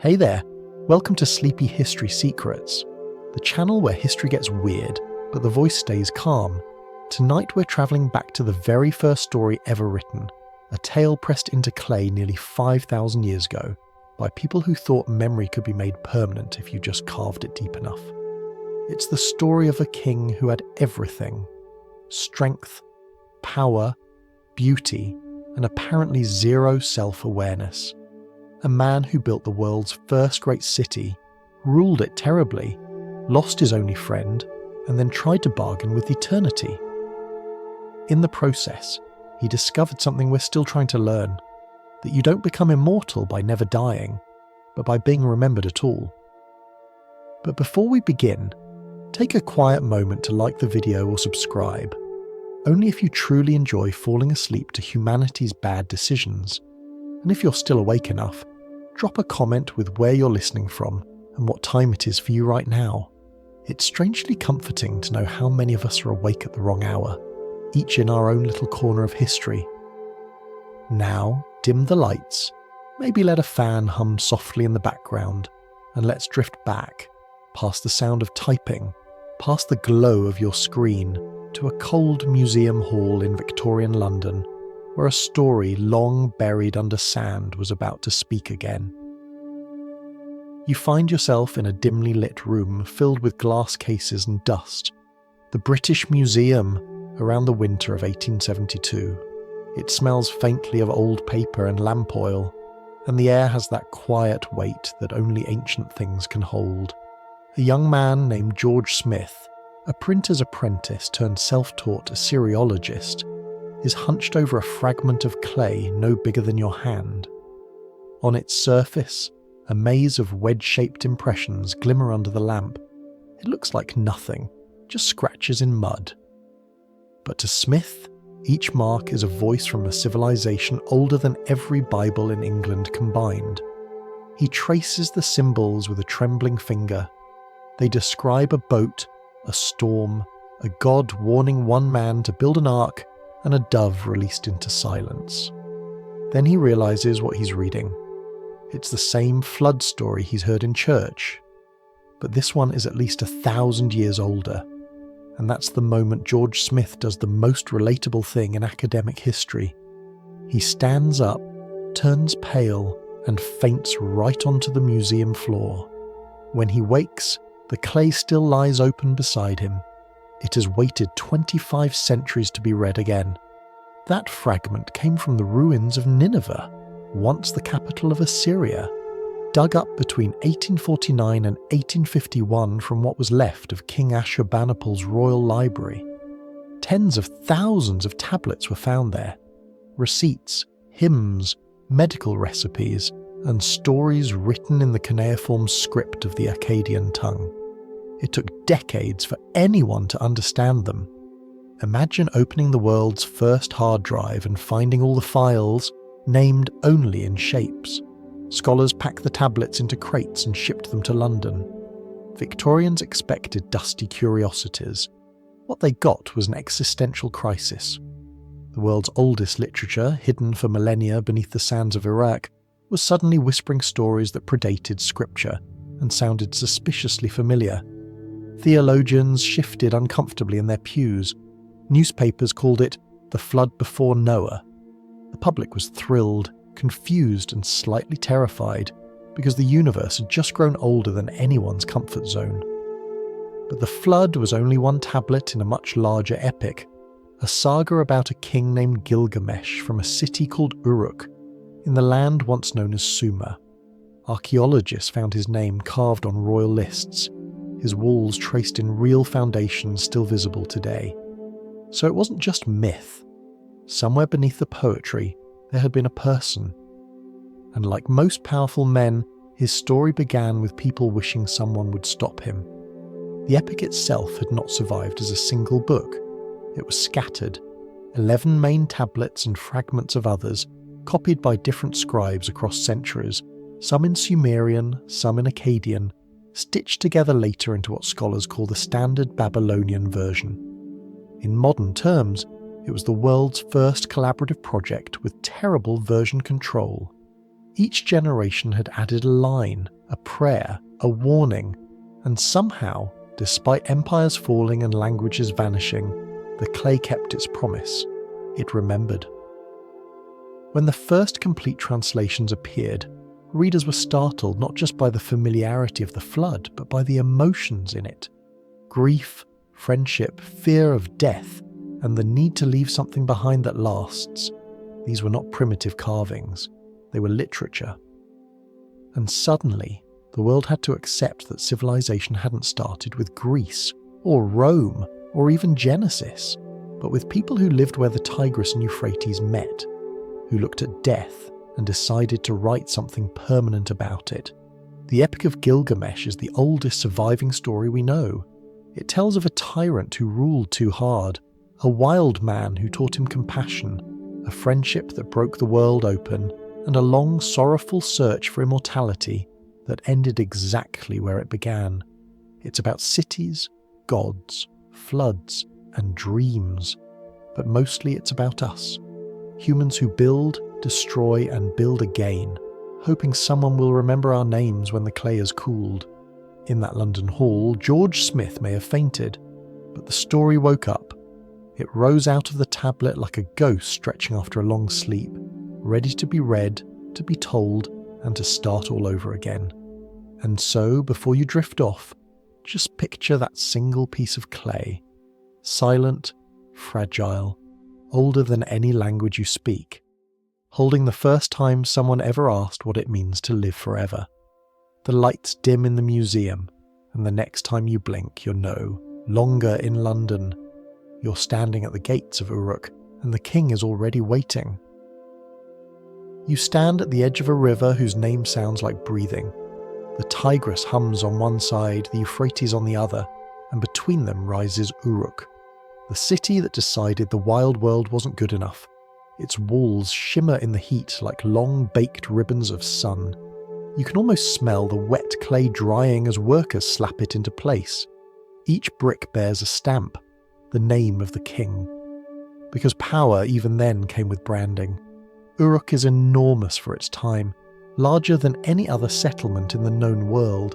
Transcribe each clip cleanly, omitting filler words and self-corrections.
Hey there, welcome to Sleepy History Secrets, the channel where history gets weird, but the voice stays calm. Tonight we're travelling back to the very first story ever written, a tale pressed into clay nearly 5,000 years ago, by people who thought memory could be made permanent if you just carved it deep enough. It's the story of a king who had everything: strength, power, beauty, and apparently zero self-awareness. A man who built the world's first great city, ruled it terribly, lost his only friend, and then tried to bargain with eternity. In the process, he discovered something we're still trying to learn, that you don't become immortal by never dying, but by being remembered at all. But before we begin, take a quiet moment to like the video or subscribe, only if you truly enjoy falling asleep to humanity's bad decisions. And if you're still awake enough, drop a comment with where you're listening from and what time it is for you right now. It's strangely comforting to know how many of us are awake at the wrong hour, each in our own little corner of history. Now, dim the lights, maybe let a fan hum softly in the background, and let's drift back, past the sound of typing, past the glow of your screen, to a cold museum hall in Victorian London, where a story long buried under sand was about to speak again. You find yourself in a dimly lit room filled with glass cases and dust, the British Museum around the winter of 1872. It smells faintly of old paper and lamp oil, and the air has that quiet weight that only ancient things can hold. A young man named George Smith, a printer's apprentice turned self-taught Assyriologist, is hunched over a fragment of clay no bigger than your hand. On its surface, a maze of wedge-shaped impressions glimmer under the lamp. It looks like nothing, just scratches in mud. But to Smith, each mark is a voice from a civilization older than every Bible in England combined. He traces the symbols with a trembling finger. They describe a boat, a storm, a god warning one man to build an ark, and a dove released into silence. Then he realizes what he's reading. It's the same flood story he's heard in church, but this one is at least 1,000 years older, and that's the moment George Smith does the most relatable thing in academic history. He stands up, turns pale, and faints right onto the museum floor. When he wakes, the clay still lies open beside him. It has waited 25 centuries to be read again. That fragment came from the ruins of Nineveh, once the capital of Assyria, dug up between 1849 and 1851 from what was left of King Ashurbanipal's royal library. Tens of thousands of tablets were found there. Receipts, hymns, medical recipes, and stories written in the cuneiform script of the Akkadian tongue. It took decades for anyone to understand them. Imagine opening the world's first hard drive and finding all the files, named only in shapes. Scholars packed the tablets into crates and shipped them to London. Victorians expected dusty curiosities. What they got was an existential crisis. The world's oldest literature, hidden for millennia beneath the sands of Uruk, was suddenly whispering stories that predated scripture and sounded suspiciously familiar. Theologians shifted uncomfortably in their pews. Newspapers called it the flood before Noah. The public was thrilled, confused, and slightly terrified because the universe had just grown older than anyone's comfort zone. But the flood was only one tablet in a much larger epic, a saga about a king named Gilgamesh from a city called Uruk, in the land once known as Sumer. Archaeologists found his name carved on royal lists, his walls traced in real foundations still visible today. So it wasn't just myth. Somewhere beneath the poetry, there had been a person. And like most powerful men, his story began with people wishing someone would stop him. The epic itself had not survived as a single book. It was scattered, 11 main tablets and fragments of others, copied by different scribes across centuries, some in Sumerian, some in Akkadian, stitched together later into what scholars call the standard Babylonian version. In modern terms, it was the world's first collaborative project with terrible version control. Each generation had added a line, a prayer, a warning, and somehow, despite empires falling and languages vanishing, the clay kept its promise. It remembered. When the first complete translations appeared, readers were startled not just by the familiarity of the flood, but by the emotions in it. Grief, friendship, fear of death, and the need to leave something behind that lasts. These were not primitive carvings. They were literature. And suddenly, the world had to accept that civilization hadn't started with Greece, or Rome, or even Genesis, but with people who lived where the Tigris and Euphrates met, who looked at death and decided to write something permanent about it. The Epic of Gilgamesh is the oldest surviving story we know. It tells of a tyrant who ruled too hard, a wild man who taught him compassion, a friendship that broke the world open, and a long, sorrowful search for immortality that ended exactly where it began. It's about cities, gods, floods, and dreams. But mostly it's about us. Humans who build, destroy, and build again, hoping someone will remember our names when the clay has cooled. In that London hall, George Smith may have fainted, but the story woke up. It rose out of the tablet like a ghost stretching after a long sleep, ready to be read, to be told, and to start all over again. And so, before you drift off, just picture that single piece of clay, silent, fragile, older than any language you speak, holding the first time someone ever asked what it means to live forever. The lights dim in the museum, and the next time you blink, you're no longer in London. You're standing at the gates of Uruk, and the king is already waiting. You stand at the edge of a river whose name sounds like breathing. The Tigris hums on one side, the Euphrates on the other, and between them rises Uruk, the city that decided the wild world wasn't good enough. Its walls shimmer in the heat like long baked ribbons of sun. You can almost smell the wet clay drying as workers slap it into place. Each brick bears a stamp, the name of the king. Because power even then came with branding. Uruk is enormous for its time, larger than any other settlement in the known world.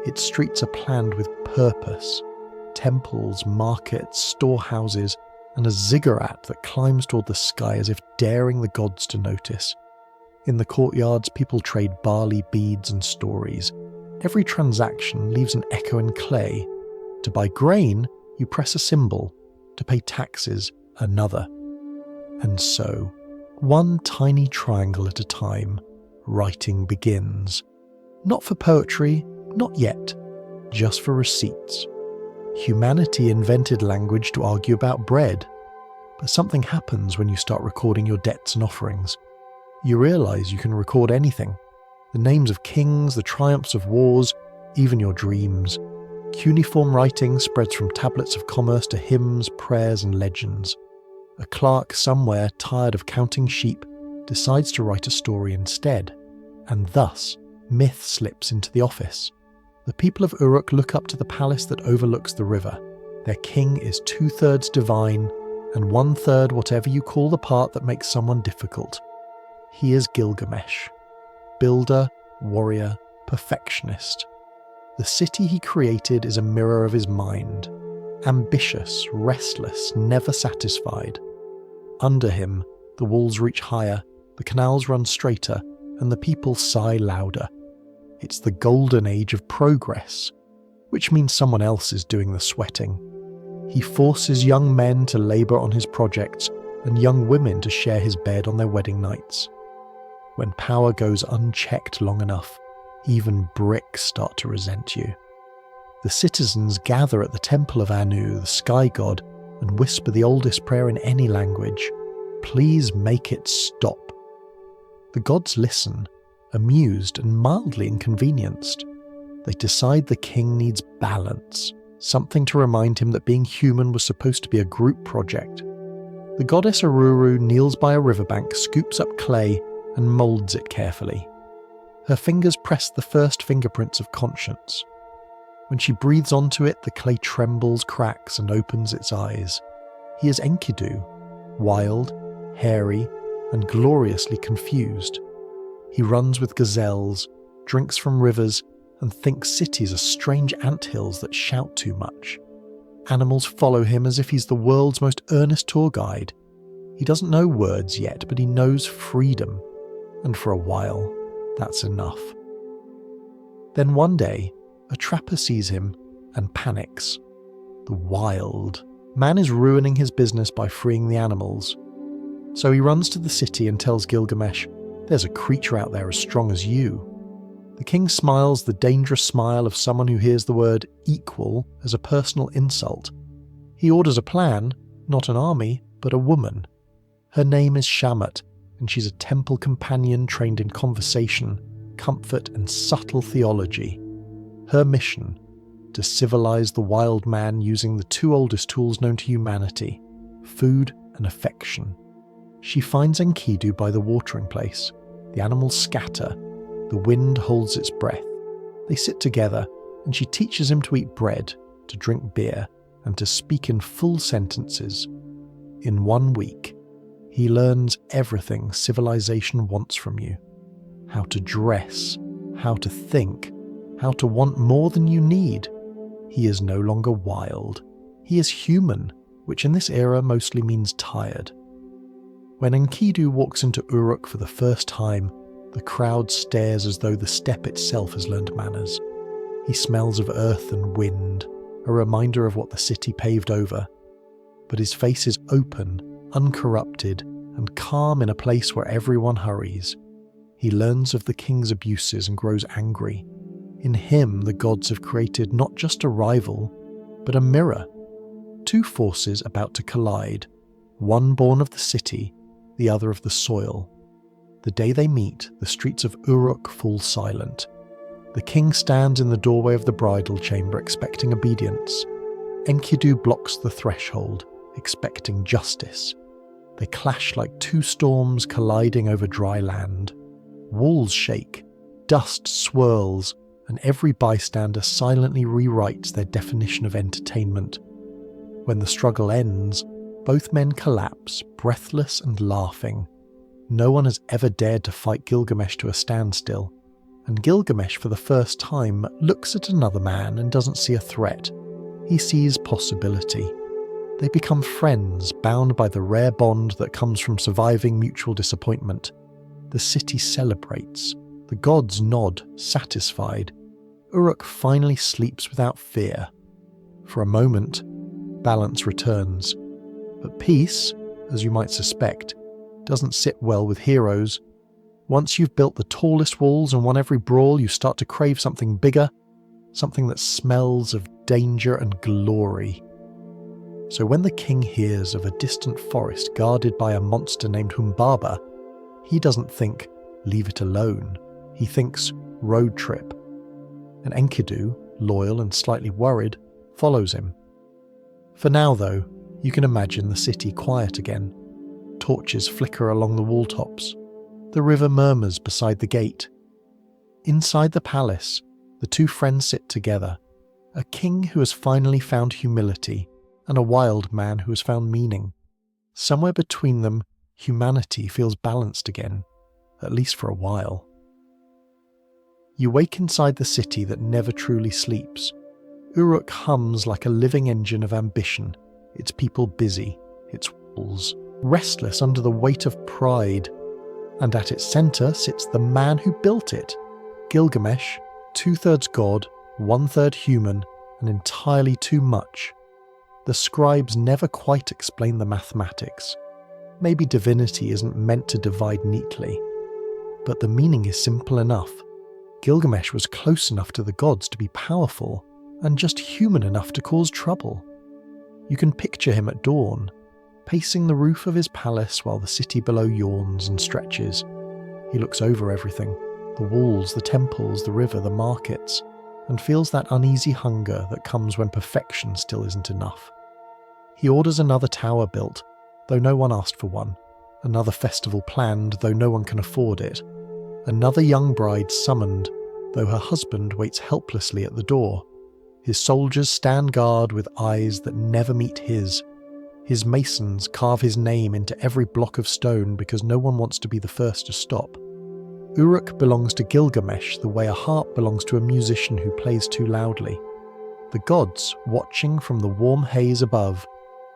Its streets are planned with purpose. Temples, markets, storehouses, and a ziggurat that climbs toward the sky as if daring the gods to notice. In the courtyards, people trade barley, beads, and stories. Every transaction leaves an echo in clay. To buy grain, you press a symbol. To pay taxes, another. And so, one tiny triangle at a time, writing begins. Not for poetry, not yet, just for receipts. Humanity invented language to argue about bread. But something happens when you start recording your debts and offerings. You realize you can record anything. The names of kings, the triumphs of wars, even your dreams. Cuneiform writing spreads from tablets of commerce to hymns, prayers, and legends. A clerk somewhere, tired of counting sheep, decides to write a story instead. And thus, myth slips into the office. The people of Uruk look up to the palace that overlooks the river. Their king is 2/3 divine, and 1/3 whatever you call the part that makes someone difficult. He is Gilgamesh. Builder, warrior, perfectionist. The city he created is a mirror of his mind. Ambitious, restless, never satisfied. Under him, the walls reach higher, the canals run straighter, and the people sigh louder. It's the golden age of progress, which means someone else is doing the sweating. He forces young men to labour on his projects and young women to share his bed on their wedding nights. When power goes unchecked long enough, even bricks start to resent you. The citizens gather at the temple of Anu, the sky god, and whisper the oldest prayer in any language. Please make it stop. The gods listen, amused and mildly inconvenienced. They decide the king needs balance, something to remind him that being human was supposed to be a group project. The goddess Uruk kneels by a riverbank, scoops up clay, and moulds it carefully. Her fingers press the first fingerprints of conscience. When she breathes onto it, the clay trembles, cracks, and opens its eyes. He is Enkidu, wild, hairy, and gloriously confused. He runs with gazelles, drinks from rivers, and thinks cities are strange anthills that shout too much. Animals follow him as if he's the world's most earnest tour guide. He doesn't know words yet, but he knows freedom. And for a while, that's enough. Then one day, a trapper sees him and panics. The wild. Man is ruining his business by freeing the animals. So he runs to the city and tells Gilgamesh, "There's a creature out there as strong as you." The king smiles the dangerous smile of someone who hears the word equal as a personal insult. He orders a plan, not an army, but a woman. Her name is Shamat, and she's a temple companion trained in conversation, comfort, and subtle theology. Her mission: to civilize the wild man using the two oldest tools known to humanity, food and affection. She finds Enkidu by the watering place. The animals scatter. The wind holds its breath. They sit together, and she teaches him to eat bread, to drink beer, and to speak in full sentences. In 1 week, he learns everything civilization wants from you. How to dress, how to think, how to want more than you need. He is no longer wild. He is human, which in this era mostly means tired. When Enkidu walks into Uruk for the first time, the crowd stares as though the steppe itself has learned manners. He smells of earth and wind, a reminder of what the city paved over. But his face is open, uncorrupted, and calm in a place where everyone hurries. He learns of the king's abuses and grows angry. In him, the gods have created not just a rival, but a mirror. Two forces about to collide, one born of the city, the other of the soil. The day they meet, the streets of Uruk fall silent. The king stands in the doorway of the bridal chamber expecting obedience. Enkidu blocks the threshold, expecting justice. They clash like two storms colliding over dry land. Walls shake, dust swirls, and every bystander silently rewrites their definition of entertainment. When the struggle ends, both men collapse, breathless and laughing. No one has ever dared to fight Gilgamesh to a standstill, and Gilgamesh for the first time looks at another man and doesn't see a threat. He sees possibility. They become friends, bound by the rare bond that comes from surviving mutual disappointment. The city celebrates. The gods nod, satisfied. Uruk finally sleeps without fear. For a moment, balance returns. But peace, as you might suspect, doesn't sit well with heroes. Once you've built the tallest walls and won every brawl, you start to crave something bigger, something that smells of danger and glory. So when the king hears of a distant forest guarded by a monster named Humbaba, he doesn't think, leave it alone. He thinks, road trip. And Enkidu, loyal and slightly worried, follows him. For now, though, you can imagine the city quiet again. Torches flicker along the wall tops. The river murmurs beside the gate. Inside the palace, the two friends sit together. A king who has finally found humility, and a wild man who has found meaning. Somewhere between them, humanity feels balanced again, at least for a while. You wake inside the city that never truly sleeps. Uruk hums like a living engine of ambition, its people busy, its walls restless under the weight of pride. And at its centre sits the man who built it, Gilgamesh, 2/3 god, 1/3 human, and entirely too much. The scribes never quite explain the mathematics. Maybe divinity isn't meant to divide neatly. But the meaning is simple enough. Gilgamesh was close enough to the gods to be powerful, and just human enough to cause trouble. You can picture him at dawn, pacing the roof of his palace while the city below yawns and stretches. He looks over everything, the walls, the temples, the river, the markets, and feels that uneasy hunger that comes when perfection still isn't enough. He orders another tower built, though no one asked for one, another festival planned, though no one can afford it, another young bride summoned, though her husband waits helplessly at the door. His soldiers stand guard with eyes that never meet his. His masons carve his name into every block of stone because no one wants to be the first to stop. Uruk belongs to Gilgamesh the way a harp belongs to a musician who plays too loudly. The gods, watching from the warm haze above,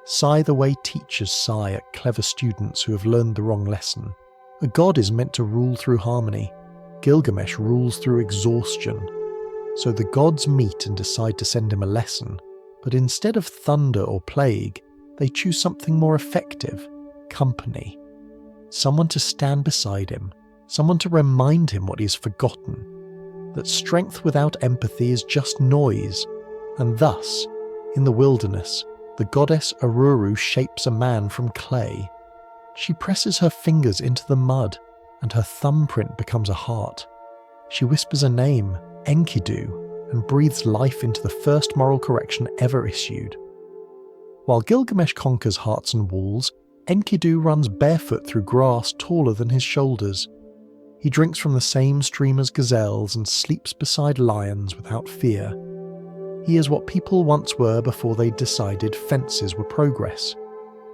sigh the way teachers sigh at clever students who have learned the wrong lesson. A god is meant to rule through harmony. Gilgamesh rules through exhaustion. So the gods meet and decide to send him a lesson, but instead of thunder or plague, they choose something more effective: company. Someone to stand beside him, someone to remind him what he has forgotten, that strength without empathy is just noise, and thus, in the wilderness, the goddess Uruk shapes a man from clay. She presses her fingers into the mud, and her thumbprint becomes a heart. She whispers a name, Enkidu, and breathes life into the first moral correction ever issued. While Gilgamesh conquers hearts and walls, Enkidu runs barefoot through grass taller than his shoulders. He drinks from the same stream as gazelles and sleeps beside lions without fear. He is what people once were before they decided fences were progress.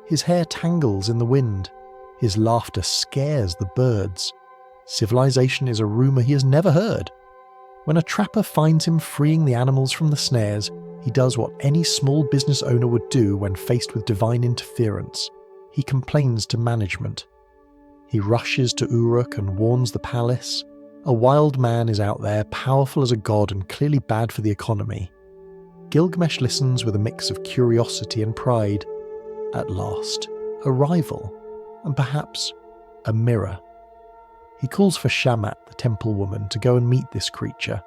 His hair tangles in the wind. His laughter scares the birds. Civilization is a rumour he has never heard. When a trapper finds him freeing the animals from the snares, he does what any small business owner would do when faced with divine interference. He complains to management. He rushes to Uruk and warns the palace. A wild man is out there, powerful as a god and clearly bad for the economy. Gilgamesh listens with a mix of curiosity and pride. At last, a rival, and perhaps a mirror. He calls for Shamat, the temple woman, to go and meet this creature.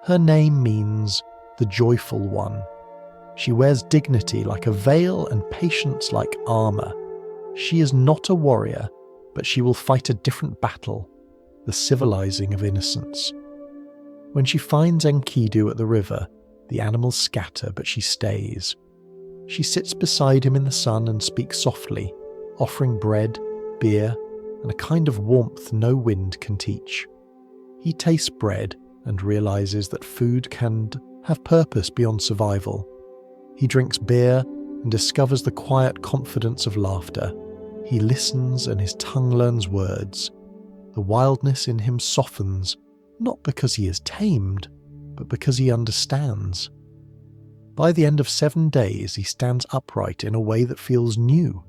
Her name means the joyful one. She wears dignity like a veil and patience like armour. She is not a warrior, but she will fight a different battle, the civilizing of innocence. When she finds Enkidu at the river, the animals scatter, but she stays. She sits beside him in the sun and speaks softly, offering bread, beer, and a kind of warmth no wind can teach. He tastes bread and realizes that food can have purpose beyond survival. He drinks beer and discovers the quiet confidence of laughter. He listens and his tongue learns words. The wildness in him softens, not because he is tamed, but because he understands. By the end of 7 days, he stands upright in a way that feels new.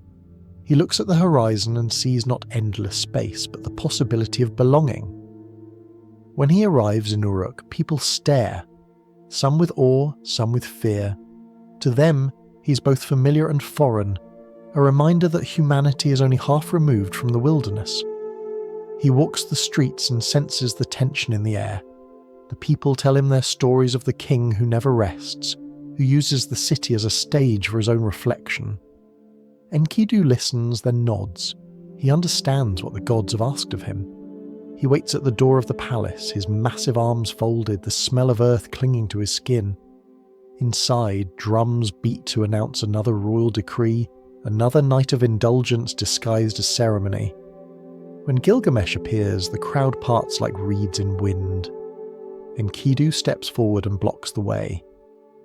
He looks at the horizon and sees not endless space, but the possibility of belonging. When he arrives in Uruk, people stare, some with awe, some with fear. To them, he's both familiar and foreign, a reminder that humanity is only half removed from the wilderness. He walks the streets and senses the tension in the air. The people tell him their stories of the king who never rests, who uses the city as a stage for his own reflection. Enkidu listens, then nods. He understands what the gods have asked of him. He waits at the door of the palace, his massive arms folded, the smell of earth clinging to his skin. Inside, drums beat to announce another royal decree, another night of indulgence disguised as ceremony. When Gilgamesh appears, the crowd parts like reeds in wind. Enkidu steps forward and blocks the way.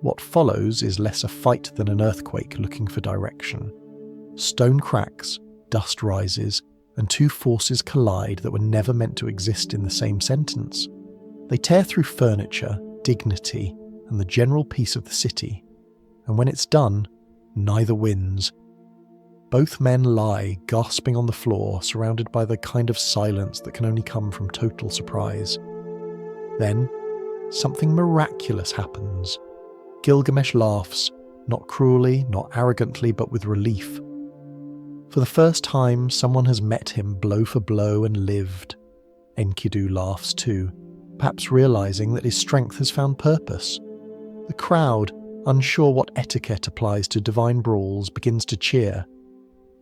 What follows is less a fight than an earthquake looking for direction. Stone cracks, dust rises, and two forces collide that were never meant to exist in the same sentence. They tear through furniture, dignity, and the general peace of the city. And when it's done, neither wins. Both men lie, gasping on the floor, surrounded by the kind of silence that can only come from total surprise. Then, something miraculous happens. Gilgamesh laughs, not cruelly, not arrogantly, but with relief. For the first time, someone has met him blow for blow and lived. Enkidu laughs too, perhaps realizing that his strength has found purpose. The crowd, unsure what etiquette applies to divine brawls, begins to cheer.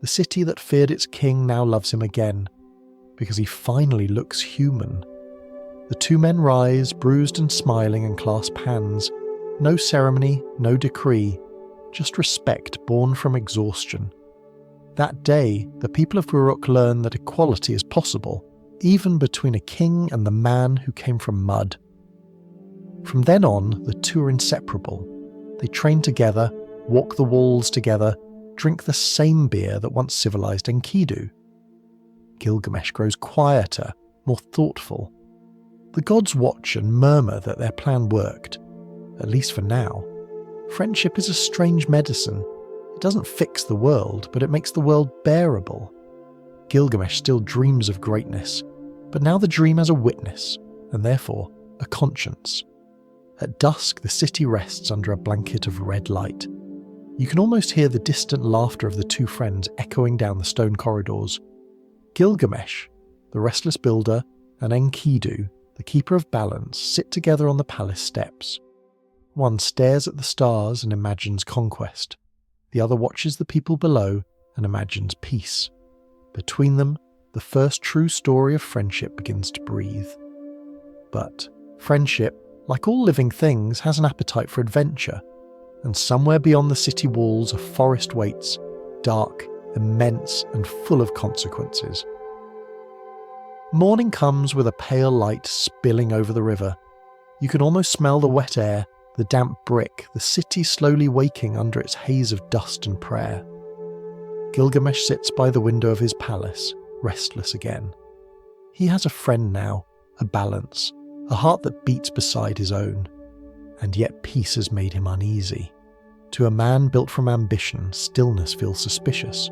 The city that feared its king now loves him again, because he finally looks human. The two men rise, bruised and smiling, and clasp hands. No ceremony, no decree, just respect born from exhaustion. That day, the people of Uruk learn that equality is possible, even between a king and the man who came from mud. From then on, the two are inseparable. They train together, walk the walls together, drink the same beer that once civilized Enkidu. Gilgamesh grows quieter, more thoughtful. The gods watch and murmur that their plan worked, at least for now. Friendship is a strange medicine. It doesn't fix the world, but it makes the world bearable. Gilgamesh still dreams of greatness, but now the dream has a witness, and therefore a conscience. At dusk, the city rests under a blanket of red light. You can almost hear the distant laughter of the two friends echoing down the stone corridors. Gilgamesh, the restless builder, and Enkidu, the keeper of balance, sit together on the palace steps. One stares at the stars and imagines conquest. The other watches the people below and imagines peace. Between them, the first true story of friendship begins to breathe. But friendship, like all living things, has an appetite for adventure, and somewhere beyond the city walls a forest waits, dark, immense, and full of consequences. Morning comes with a pale light spilling over the river. You can almost smell the wet air, the damp brick, the city slowly waking under its haze of dust and prayer. Gilgamesh sits by the window of his palace, restless again. He has a friend now, a balance, a heart that beats beside his own. And yet peace has made him uneasy. To a man built from ambition, stillness feels suspicious.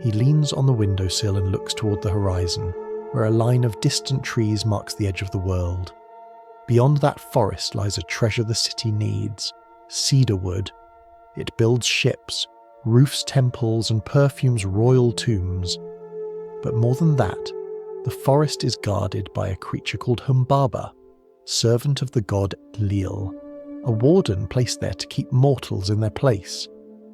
He leans on the windowsill and looks toward the horizon, where a line of distant trees marks the edge of the world. Beyond that forest lies a treasure the city needs, cedar wood. It builds ships, roofs temples, and perfumes royal tombs. But more than that, the forest is guarded by a creature called Humbaba, servant of the god Enlil, a warden placed there to keep mortals in their place.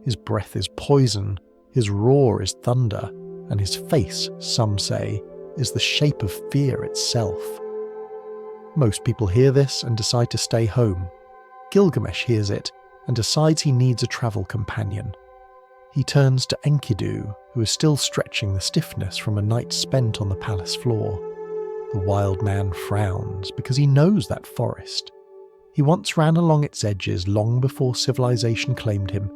His breath is poison, his roar is thunder, and his face, some say, is the shape of fear itself. Most people hear this and decide to stay home. Gilgamesh hears it and decides he needs a travel companion. He turns to Enkidu, who is still stretching the stiffness from a night spent on the palace floor. The wild man frowns because he knows that forest. He once ran along its edges long before civilization claimed him.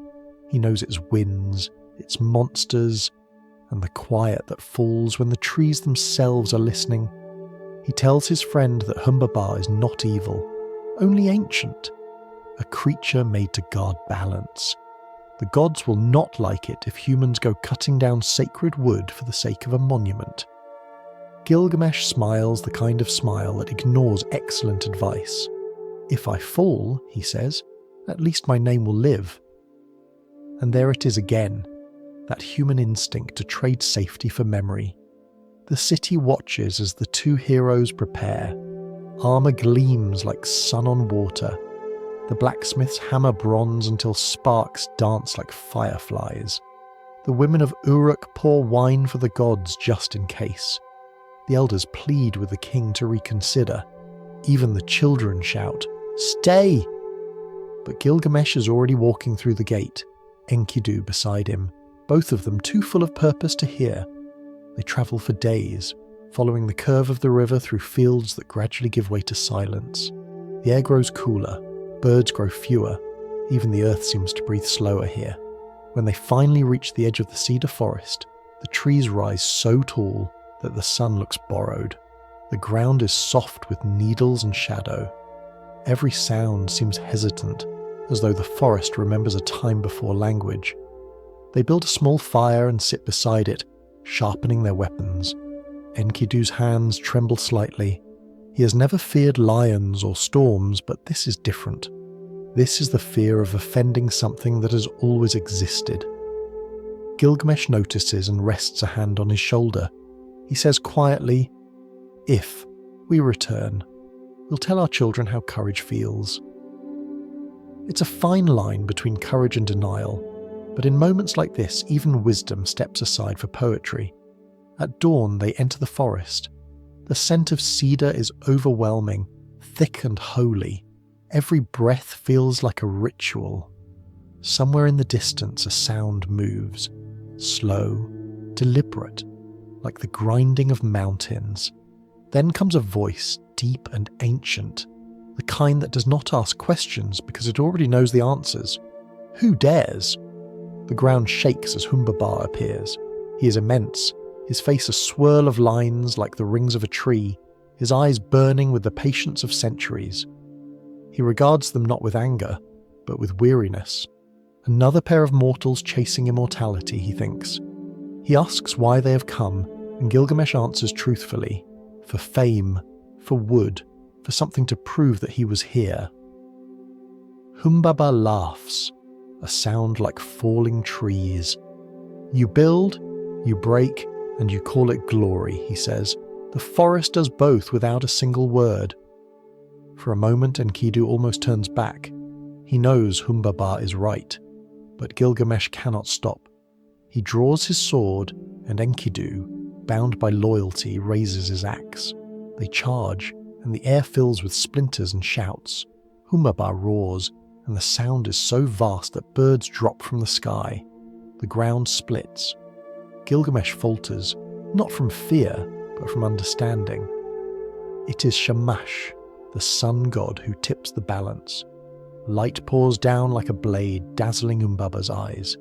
He knows its winds, its monsters, and the quiet that falls when the trees themselves are listening. He tells his friend that Humbaba is not evil, only ancient, a creature made to guard balance. The gods will not like it if humans go cutting down sacred wood for the sake of a monument. Gilgamesh smiles the kind of smile that ignores excellent advice. If I fall, he says, at least my name will live. And there it is again, that human instinct to trade safety for memory. The city watches as the two heroes prepare. Armour gleams like sun on water. The blacksmiths hammer bronze until sparks dance like fireflies. The women of Uruk pour wine for the gods just in case. The elders plead with the king to reconsider. Even the children shout, "Stay!" But Gilgamesh is already walking through the gate, Enkidu beside him, both of them too full of purpose to hear. They travel for days, following the curve of the river through fields that gradually give way to silence. The air grows cooler, birds grow fewer, even the earth seems to breathe slower here. When they finally reach the edge of the cedar forest, the trees rise so tall that the sun looks borrowed. The ground is soft with needles and shadow. Every sound seems hesitant, as though the forest remembers a time before language. They build a small fire and sit beside it, sharpening their weapons. Enkidu's hands tremble slightly. He has never feared lions or storms, but this is different. This is the fear of offending something that has always existed. Gilgamesh notices and rests a hand on his shoulder. He says quietly, "If we return, we'll tell our children how courage feels." It's a fine line between courage and denial, but in moments like this, even wisdom steps aside for poetry. At dawn, they enter the forest. The scent of cedar is overwhelming, thick and holy. Every breath feels like a ritual. Somewhere in the distance, a sound moves, slow, deliberate, like the grinding of mountains. Then comes a voice, deep and ancient, the kind that does not ask questions because it already knows the answers. Who dares? The ground shakes as Humbaba appears. He is immense, his face a swirl of lines like the rings of a tree, his eyes burning with the patience of centuries. He regards them not with anger, but with weariness. Another pair of mortals chasing immortality, he thinks. He asks why they have come, and Gilgamesh answers truthfully, for fame, for wood, for something to prove that he was here. Humbaba laughs, a sound like falling trees. You build, you break, and you call it glory, he says. The forest does both without a single word. For a moment Enkidu almost turns back. He knows Humbaba is right, but Gilgamesh cannot stop. He draws his sword, and Enkidu, bound by loyalty, raises his axe. They charge, and the air fills with splinters and shouts. Humbaba roars, and the sound is so vast that birds drop from the sky. The ground splits. Gilgamesh falters, not from fear, but from understanding. It is Shamash, the sun god, who tips the balance. Light pours down like a blade, dazzling Humbaba's eyes.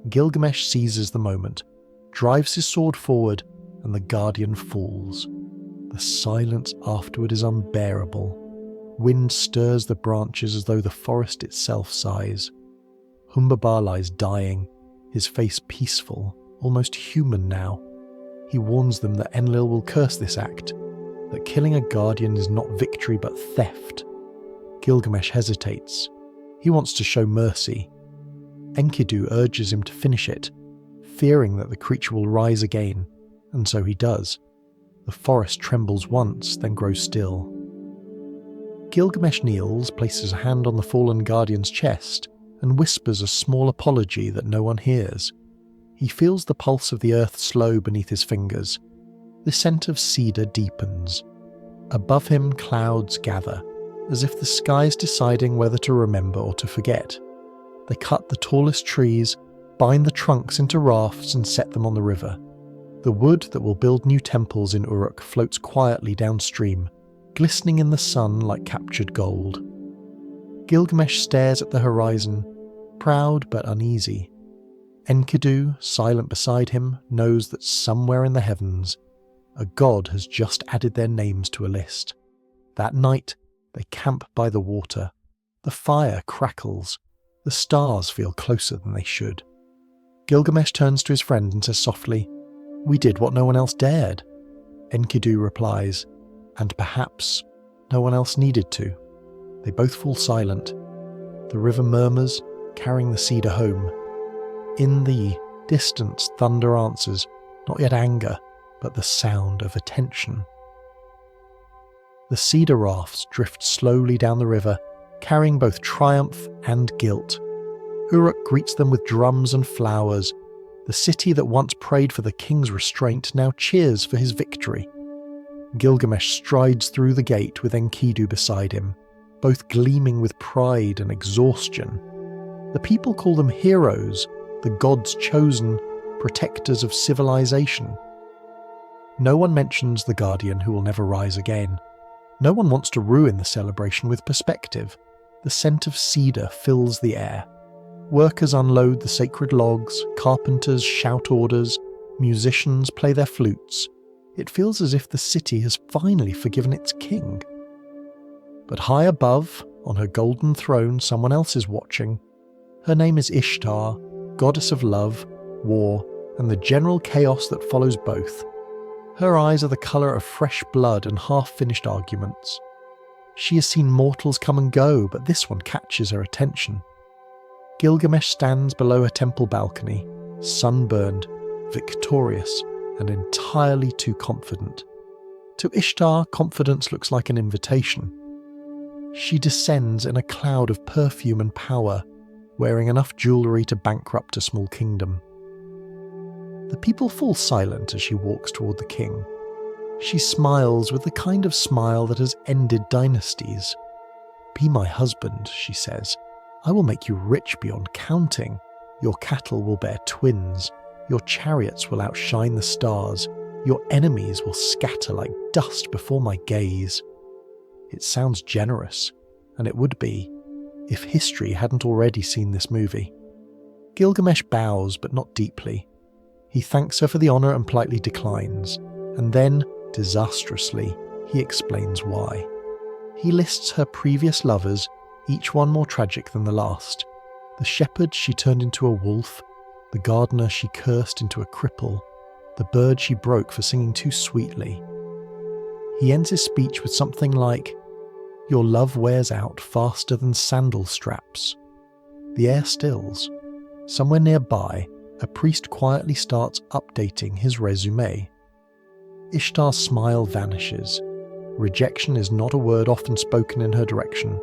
Gilgamesh seizes the moment, drives his sword forward, and the guardian falls. The silence afterward is unbearable. Wind stirs the branches as though the forest itself sighs. Humbaba lies dying, his face peaceful, almost human now. He warns them that Enlil will curse this act, that killing a guardian is not victory but theft. Gilgamesh hesitates. He wants to show mercy. Enkidu urges him to finish it, fearing that the creature will rise again, and so he does. The forest trembles once, then grows still. Gilgamesh kneels, places a hand on the fallen guardian's chest, and whispers a small apology that no one hears. He feels the pulse of the earth slow beneath his fingers. The scent of cedar deepens. Above him clouds gather, as if the sky is deciding whether to remember or to forget. They cut the tallest trees, bind the trunks into rafts and set them on the river. The wood that will build new temples in Uruk floats quietly downstream, glistening in the sun like captured gold. Gilgamesh stares at the horizon, proud but uneasy. Enkidu, silent beside him, knows that somewhere in the heavens, a god has just added their names to a list. That night, they camp by the water. The fire crackles. The stars feel closer than they should. Gilgamesh turns to his friend and says softly, "We did what no one else dared." Enkidu replies, "And perhaps no one else needed to." They both fall silent. The river murmurs, carrying the cedar home. In the distance, thunder answers, not yet anger, but the sound of attention. The cedar rafts drift slowly down the river, carrying both triumph and guilt. Uruk greets them with drums and flowers. The city that once prayed for the king's restraint now cheers for his victory. Gilgamesh strides through the gate with Enkidu beside him, both gleaming with pride and exhaustion. The people call them heroes, the gods chosen, protectors of civilization. No one mentions the guardian who will never rise again. No one wants to ruin the celebration with perspective. The scent of cedar fills the air. Workers unload the sacred logs, carpenters shout orders, musicians play their flutes. It feels as if the city has finally forgiven its king. But high above, on her golden throne, someone else is watching. Her name is Ishtar, goddess of love, war, and the general chaos that follows both. Her eyes are the colour of fresh blood and half-finished arguments. She has seen mortals come and go, but this one catches her attention. Gilgamesh stands below her temple balcony, sunburned, victorious, and entirely too confident. To Ishtar, confidence looks like an invitation. She descends in a cloud of perfume and power, wearing enough jewellery to bankrupt a small kingdom. The people fall silent as she walks toward the king. She smiles with the kind of smile that has ended dynasties. "Be my husband," she says. "I will make you rich beyond counting. Your cattle will bear twins. Your chariots will outshine the stars. Your enemies will scatter like dust before my gaze." It sounds generous, and it would be, if history hadn't already seen this movie. Gilgamesh bows, but not deeply. He thanks her for the honour and politely declines, and then, disastrously, he explains why. He lists her previous lovers, each one more tragic than the last. The shepherd she turned into a wolf, the gardener she cursed into a cripple, the bird she broke for singing too sweetly. He ends his speech with something like, "Your love wears out faster than sandal straps." The air stills. Somewhere nearby, a priest quietly starts updating his resume. Ishtar's smile vanishes. Rejection is not a word often spoken in her direction.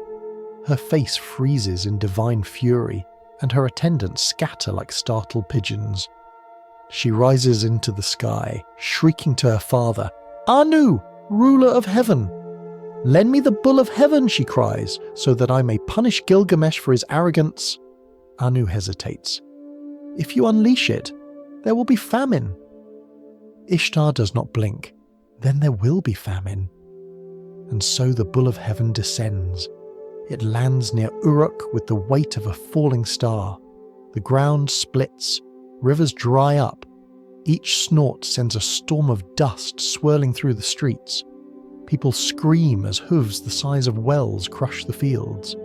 Her face freezes in divine fury, and her attendants scatter like startled pigeons. She rises into the sky, shrieking to her father, "Anu, ruler of heaven! Lend me the bull of heaven," she cries, "so that I may punish Gilgamesh for his arrogance." Anu hesitates. "If you unleash it, there will be famine." Ishtar does not blink. Then there will be famine. And so the bull of heaven descends. It lands near Uruk with the weight of a falling star. The ground splits, rivers dry up. Each snort sends a storm of dust swirling through the streets. People scream as hooves the size of wells crush the fields.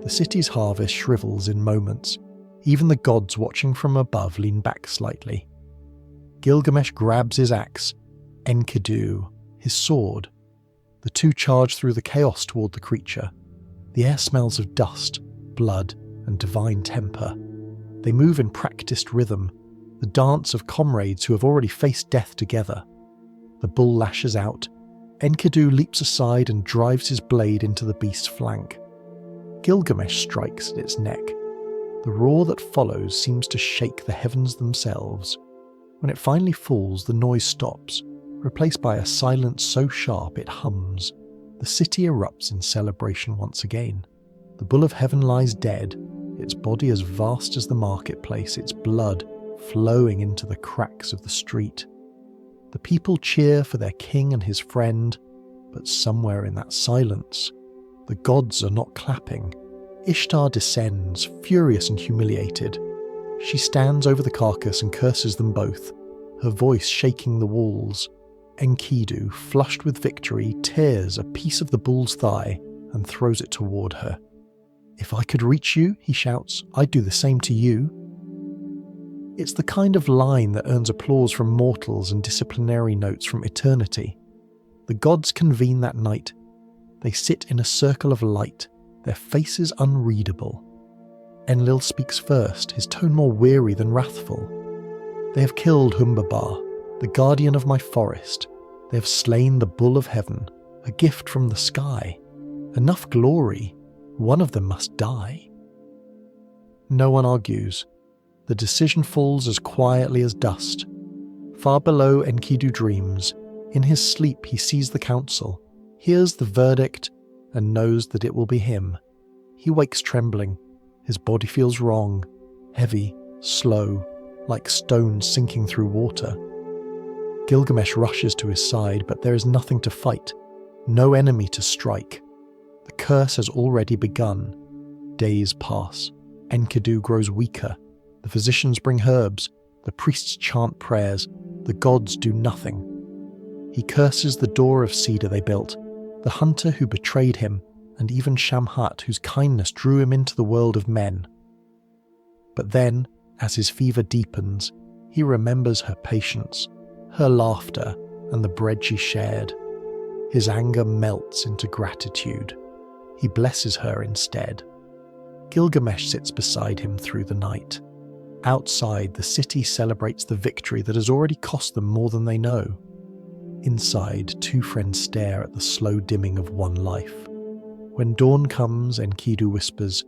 The city's harvest shrivels in moments. Even the gods watching from above lean back slightly. Gilgamesh grabs his axe, Enkidu, his sword. The two charge through the chaos toward the creature. The air smells of dust, blood, and divine temper. They move in practiced rhythm, the dance of comrades who have already faced death together. The bull lashes out. Enkidu leaps aside and drives his blade into the beast's flank. Gilgamesh strikes at its neck. The roar that follows seems to shake the heavens themselves. When it finally falls, the noise stops, replaced by a silence so sharp it hums. The city erupts in celebration once again. The bull of heaven lies dead, its body as vast as the marketplace, its blood flowing into the cracks of the street. The people cheer for their king and his friend, but somewhere in that silence, the gods are not clapping. Ishtar descends, furious and humiliated. She stands over the carcass and curses them both, her voice shaking the walls. Enkidu, flushed with victory, tears a piece of the bull's thigh and throws it toward her. "If I could reach you," he shouts, "I'd do the same to you." It's the kind of line that earns applause from mortals and disciplinary notes from eternity. The gods convene that night. They sit in a circle of light, their faces unreadable. Enlil speaks first, his tone more weary than wrathful. "They have killed Humbabar, the guardian of my forest. They have slain the bull of heaven, a gift from the sky. Enough glory, one of them must die." No one argues. The decision falls as quietly as dust. Far below, Enkidu dreams. In his sleep he sees the council, hears the verdict, and knows that it will be him. He wakes trembling. His body feels wrong, heavy, slow, like stone sinking through water. Gilgamesh rushes to his side, but there is nothing to fight, no enemy to strike. The curse has already begun. Days pass. Enkidu grows weaker. The physicians bring herbs. The priests chant prayers. The gods do nothing. He curses the door of cedar they built, the hunter who betrayed him, and even Shamhat, whose kindness drew him into the world of men. But then, as his fever deepens, he remembers her patience, her laughter, and the bread she shared. His anger melts into gratitude. He blesses her instead. Gilgamesh sits beside him through the night. Outside, the city celebrates the victory that has already cost them more than they know. Inside, two friends stare at the slow dimming of one life. When dawn comes, Enkidu whispers,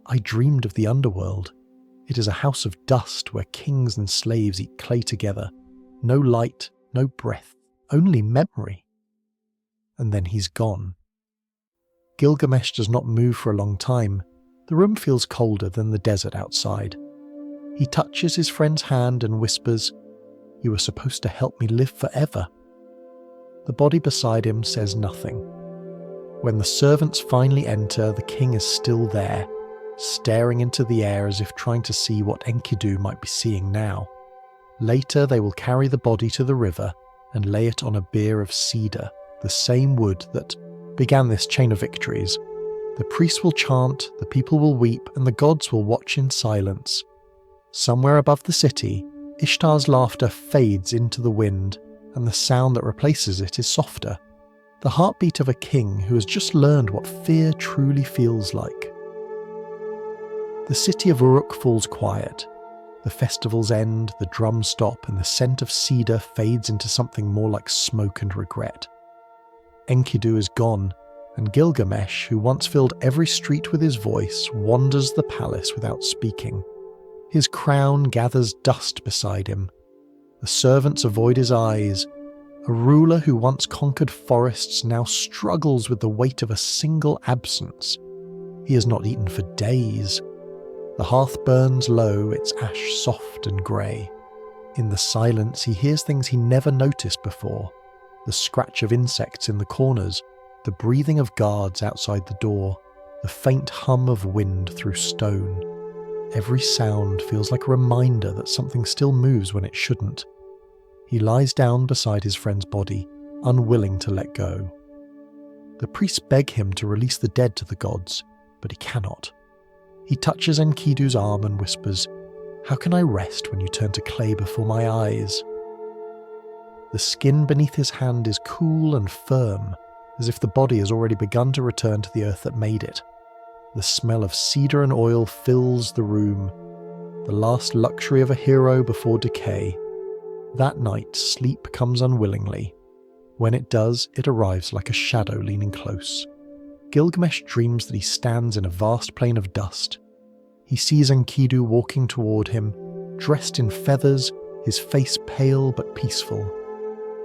"I dreamed of the underworld. It is a house of dust where kings and slaves eat clay together. No light, no breath, only memory." And then he's gone. Gilgamesh does not move for a long time. The room feels colder than the desert outside. He touches his friend's hand and whispers, "You were supposed to help me live forever." The body beside him says nothing. When the servants finally enter, the king is still there, staring into the air as if trying to see what Enkidu might be seeing now. Later they will carry the body to the river and lay it on a bier of cedar, the same wood that began this chain of victories. The priests will chant, the people will weep, and the gods will watch in silence. Somewhere above the city, Ishtar's laughter fades into the wind, and the sound that replaces it is softer. The heartbeat of a king who has just learned what fear truly feels like. The city of Uruk falls quiet. The festivals end, the drums stop, and the scent of cedar fades into something more like smoke and regret. Enkidu is gone, and Gilgamesh, who once filled every street with his voice, wanders the palace without speaking. His crown gathers dust beside him. The servants avoid his eyes. A ruler who once conquered forests now struggles with the weight of a single absence. He has not eaten for days. The hearth burns low, its ash soft and grey. In the silence he hears things he never noticed before. The scratch of insects in the corners, the breathing of guards outside the door, the faint hum of wind through stone. Every sound feels like a reminder that something still moves when it shouldn't. He lies down beside his friend's body, unwilling to let go. The priests beg him to release the dead to the gods, but he cannot. He touches Enkidu's arm and whispers, "How can I rest when you turn to clay before my eyes?" The skin beneath his hand is cool and firm, as if the body has already begun to return to the earth that made it. The smell of cedar and oil fills the room, the last luxury of a hero before decay. That night, sleep comes unwillingly. When it does, it arrives like a shadow leaning close. Gilgamesh dreams that he stands in a vast plain of dust. He sees Enkidu walking toward him, dressed in feathers, his face pale but peaceful.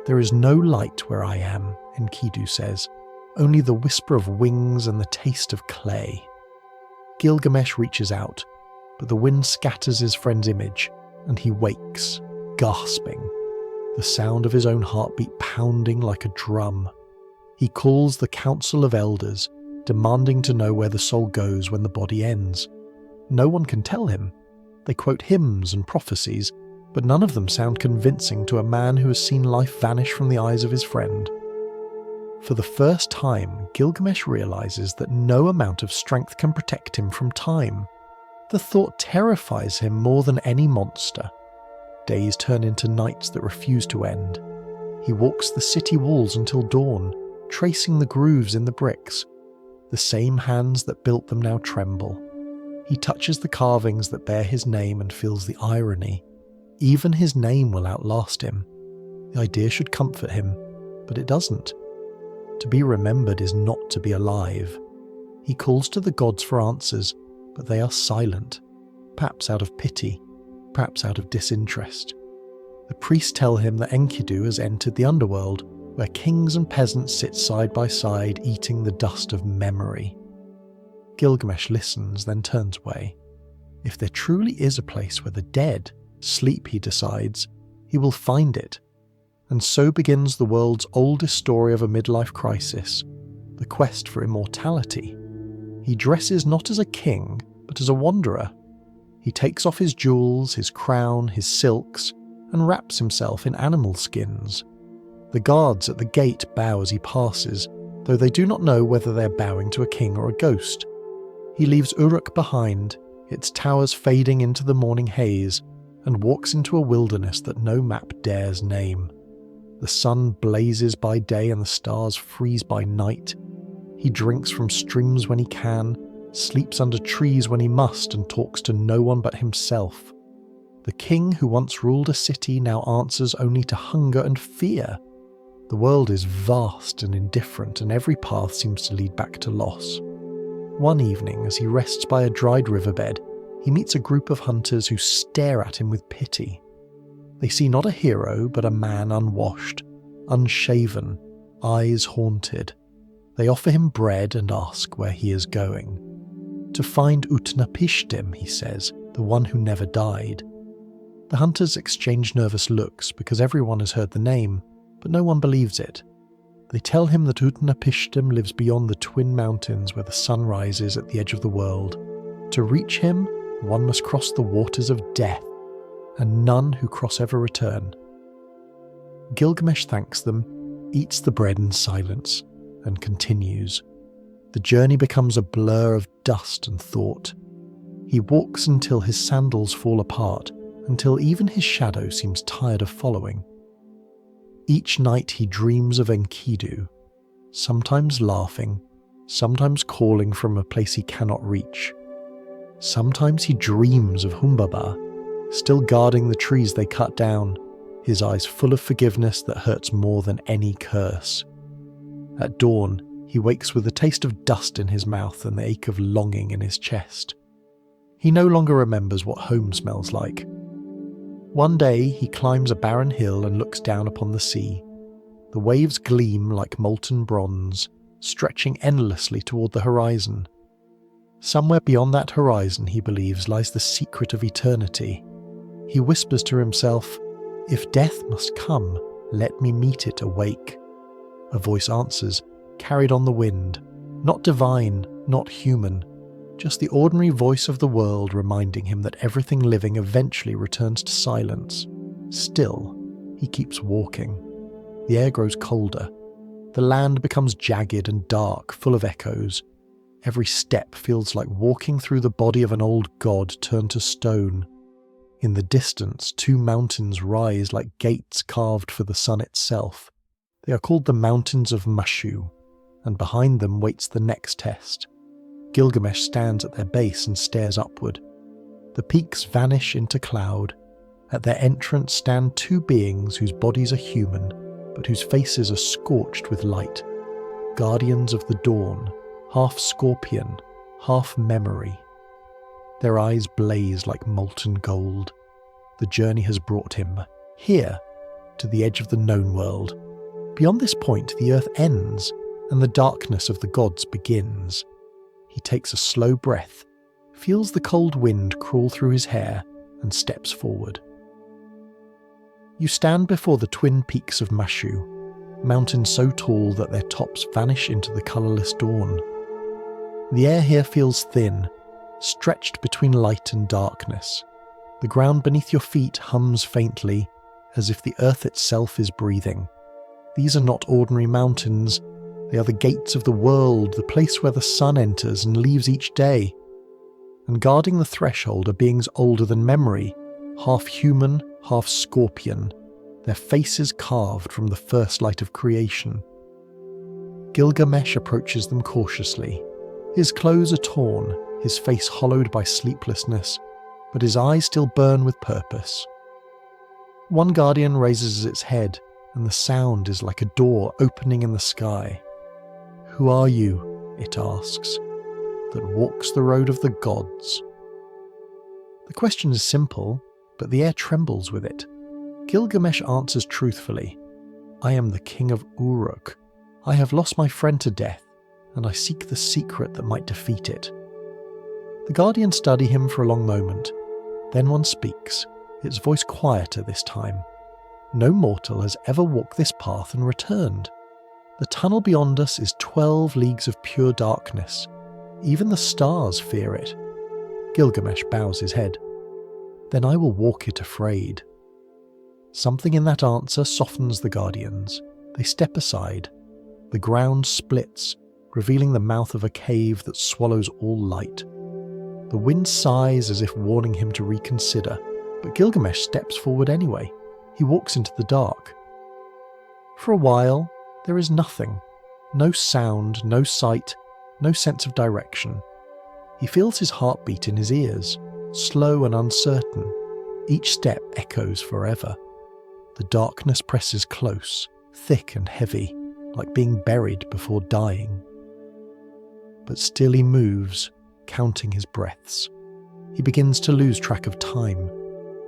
"There is no light where I am," Enkidu says, "only the whisper of wings and the taste of clay." Gilgamesh reaches out, but the wind scatters his friend's image, and he wakes, gasping, the sound of his own heartbeat pounding like a drum. He calls the council of elders, demanding to know where the soul goes when the body ends. No one can tell him. They quote hymns and prophecies, but none of them sound convincing to a man who has seen life vanish from the eyes of his friend. For the first time, Gilgamesh realizes that no amount of strength can protect him from time. The thought terrifies him more than any monster. Days turn into nights that refuse to end. He walks the city walls until dawn, tracing the grooves in the bricks. The same hands that built them now tremble. He touches the carvings that bear his name and feels the irony. Even his name will outlast him. The idea should comfort him, but it doesn't. To be remembered is not to be alive. He calls to the gods for answers, but they are silent, perhaps out of pity, perhaps out of disinterest. The priests tell him that Enkidu has entered the underworld, where kings and peasants sit side by side eating the dust of memory. Gilgamesh listens, then turns away. If there truly is a place where the dead sleep, he decides, he will find it. And so begins the world's oldest story of a midlife crisis, the quest for immortality. He dresses not as a king, but as a wanderer. He takes off his jewels, his crown, his silks, and wraps himself in animal skins. The guards at the gate bow as he passes, though they do not know whether they are bowing to a king or a ghost. He leaves Uruk behind, its towers fading into the morning haze, and walks into a wilderness that no map dares name. The sun blazes by day and the stars freeze by night. He drinks from streams when he can, sleeps under trees when he must, and talks to no one but himself. The king who once ruled a city now answers only to hunger and fear. The world is vast and indifferent, and every path seems to lead back to loss. One evening, as he rests by a dried riverbed, he meets a group of hunters who stare at him with pity. They see not a hero, but a man unwashed, unshaven, eyes haunted. They offer him bread and ask where he is going. To find Utnapishtim, he says, the one who never died. The hunters exchange nervous looks because everyone has heard the name, but no one believes it. They tell him that Utnapishtim lives beyond the twin mountains where the sun rises at the edge of the world. To reach him, one must cross the waters of death, and none who cross ever return. Gilgamesh thanks them, eats the bread in silence, and continues. The journey becomes a blur of dust and thought. He walks until his sandals fall apart, until even his shadow seems tired of following. Each night he dreams of Enkidu, sometimes laughing, sometimes calling from a place he cannot reach. Sometimes he dreams of Humbaba, still guarding the trees they cut down, his eyes full of forgiveness that hurts more than any curse. At dawn, he wakes with the taste of dust in his mouth and the ache of longing in his chest. He no longer remembers what home smells like. One day he climbs a barren hill and looks down upon the sea. The waves gleam like molten bronze, stretching endlessly toward the horizon. Somewhere beyond that horizon, he believes, lies the secret of eternity. He whispers to himself, "If death must come, let me meet it awake." A voice answers, carried on the wind, not divine, not human, just the ordinary voice of the world reminding him that everything living eventually returns to silence. Still, he keeps walking. The air grows colder. The land becomes jagged and dark, full of echoes. Every step feels like walking through the body of an old god turned to stone. In the distance, two mountains rise like gates carved for the sun itself. They are called the Mountains of Mashu, and behind them waits the next test. Gilgamesh stands at their base and stares upward. The peaks vanish into cloud. At their entrance stand two beings whose bodies are human, but whose faces are scorched with light. Guardians of the dawn, half scorpion, half memory. Their eyes blaze like molten gold. The journey has brought him, here, to the edge of the known world. Beyond this point, the earth ends, and the darkness of the gods begins. He takes a slow breath, feels the cold wind crawl through his hair, and steps forward. You stand before the twin peaks of Mashu, mountains so tall that their tops vanish into the colourless dawn. The air here feels thin, stretched between light and darkness. The ground beneath your feet hums faintly, as if the earth itself is breathing. These are not ordinary mountains. They are the gates of the world, the place where the sun enters and leaves each day. And guarding the threshold are beings older than memory, half human, half scorpion, their faces carved from the first light of creation. Gilgamesh approaches them cautiously. His clothes are torn, his face hollowed by sleeplessness, but his eyes still burn with purpose. One guardian raises its head, and the sound is like a door opening in the sky. "Who are you?" it asks, "that walks the road of the gods?" The question is simple, but the air trembles with it. Gilgamesh answers truthfully, "I am the king of Uruk. I have lost my friend to death, and I seek the secret that might defeat it." The guardians study him for a long moment. Then one speaks, its voice quieter this time. "No mortal has ever walked this path and returned. The tunnel beyond us is 12 leagues of pure darkness. Even the stars fear it." Gilgamesh bows his head. "Then I will walk it afraid." Something in that answer softens the guardians. They step aside. The ground splits, revealing the mouth of a cave that swallows all light. The wind sighs as if warning him to reconsider, but Gilgamesh steps forward anyway. He walks into the dark. For a while, there is nothing. No sound, no sight, no sense of direction. He feels his heartbeat in his ears, slow and uncertain. Each step echoes forever. The darkness presses close, thick and heavy, like being buried before dying. But still he moves, counting his breaths. He begins to lose track of time.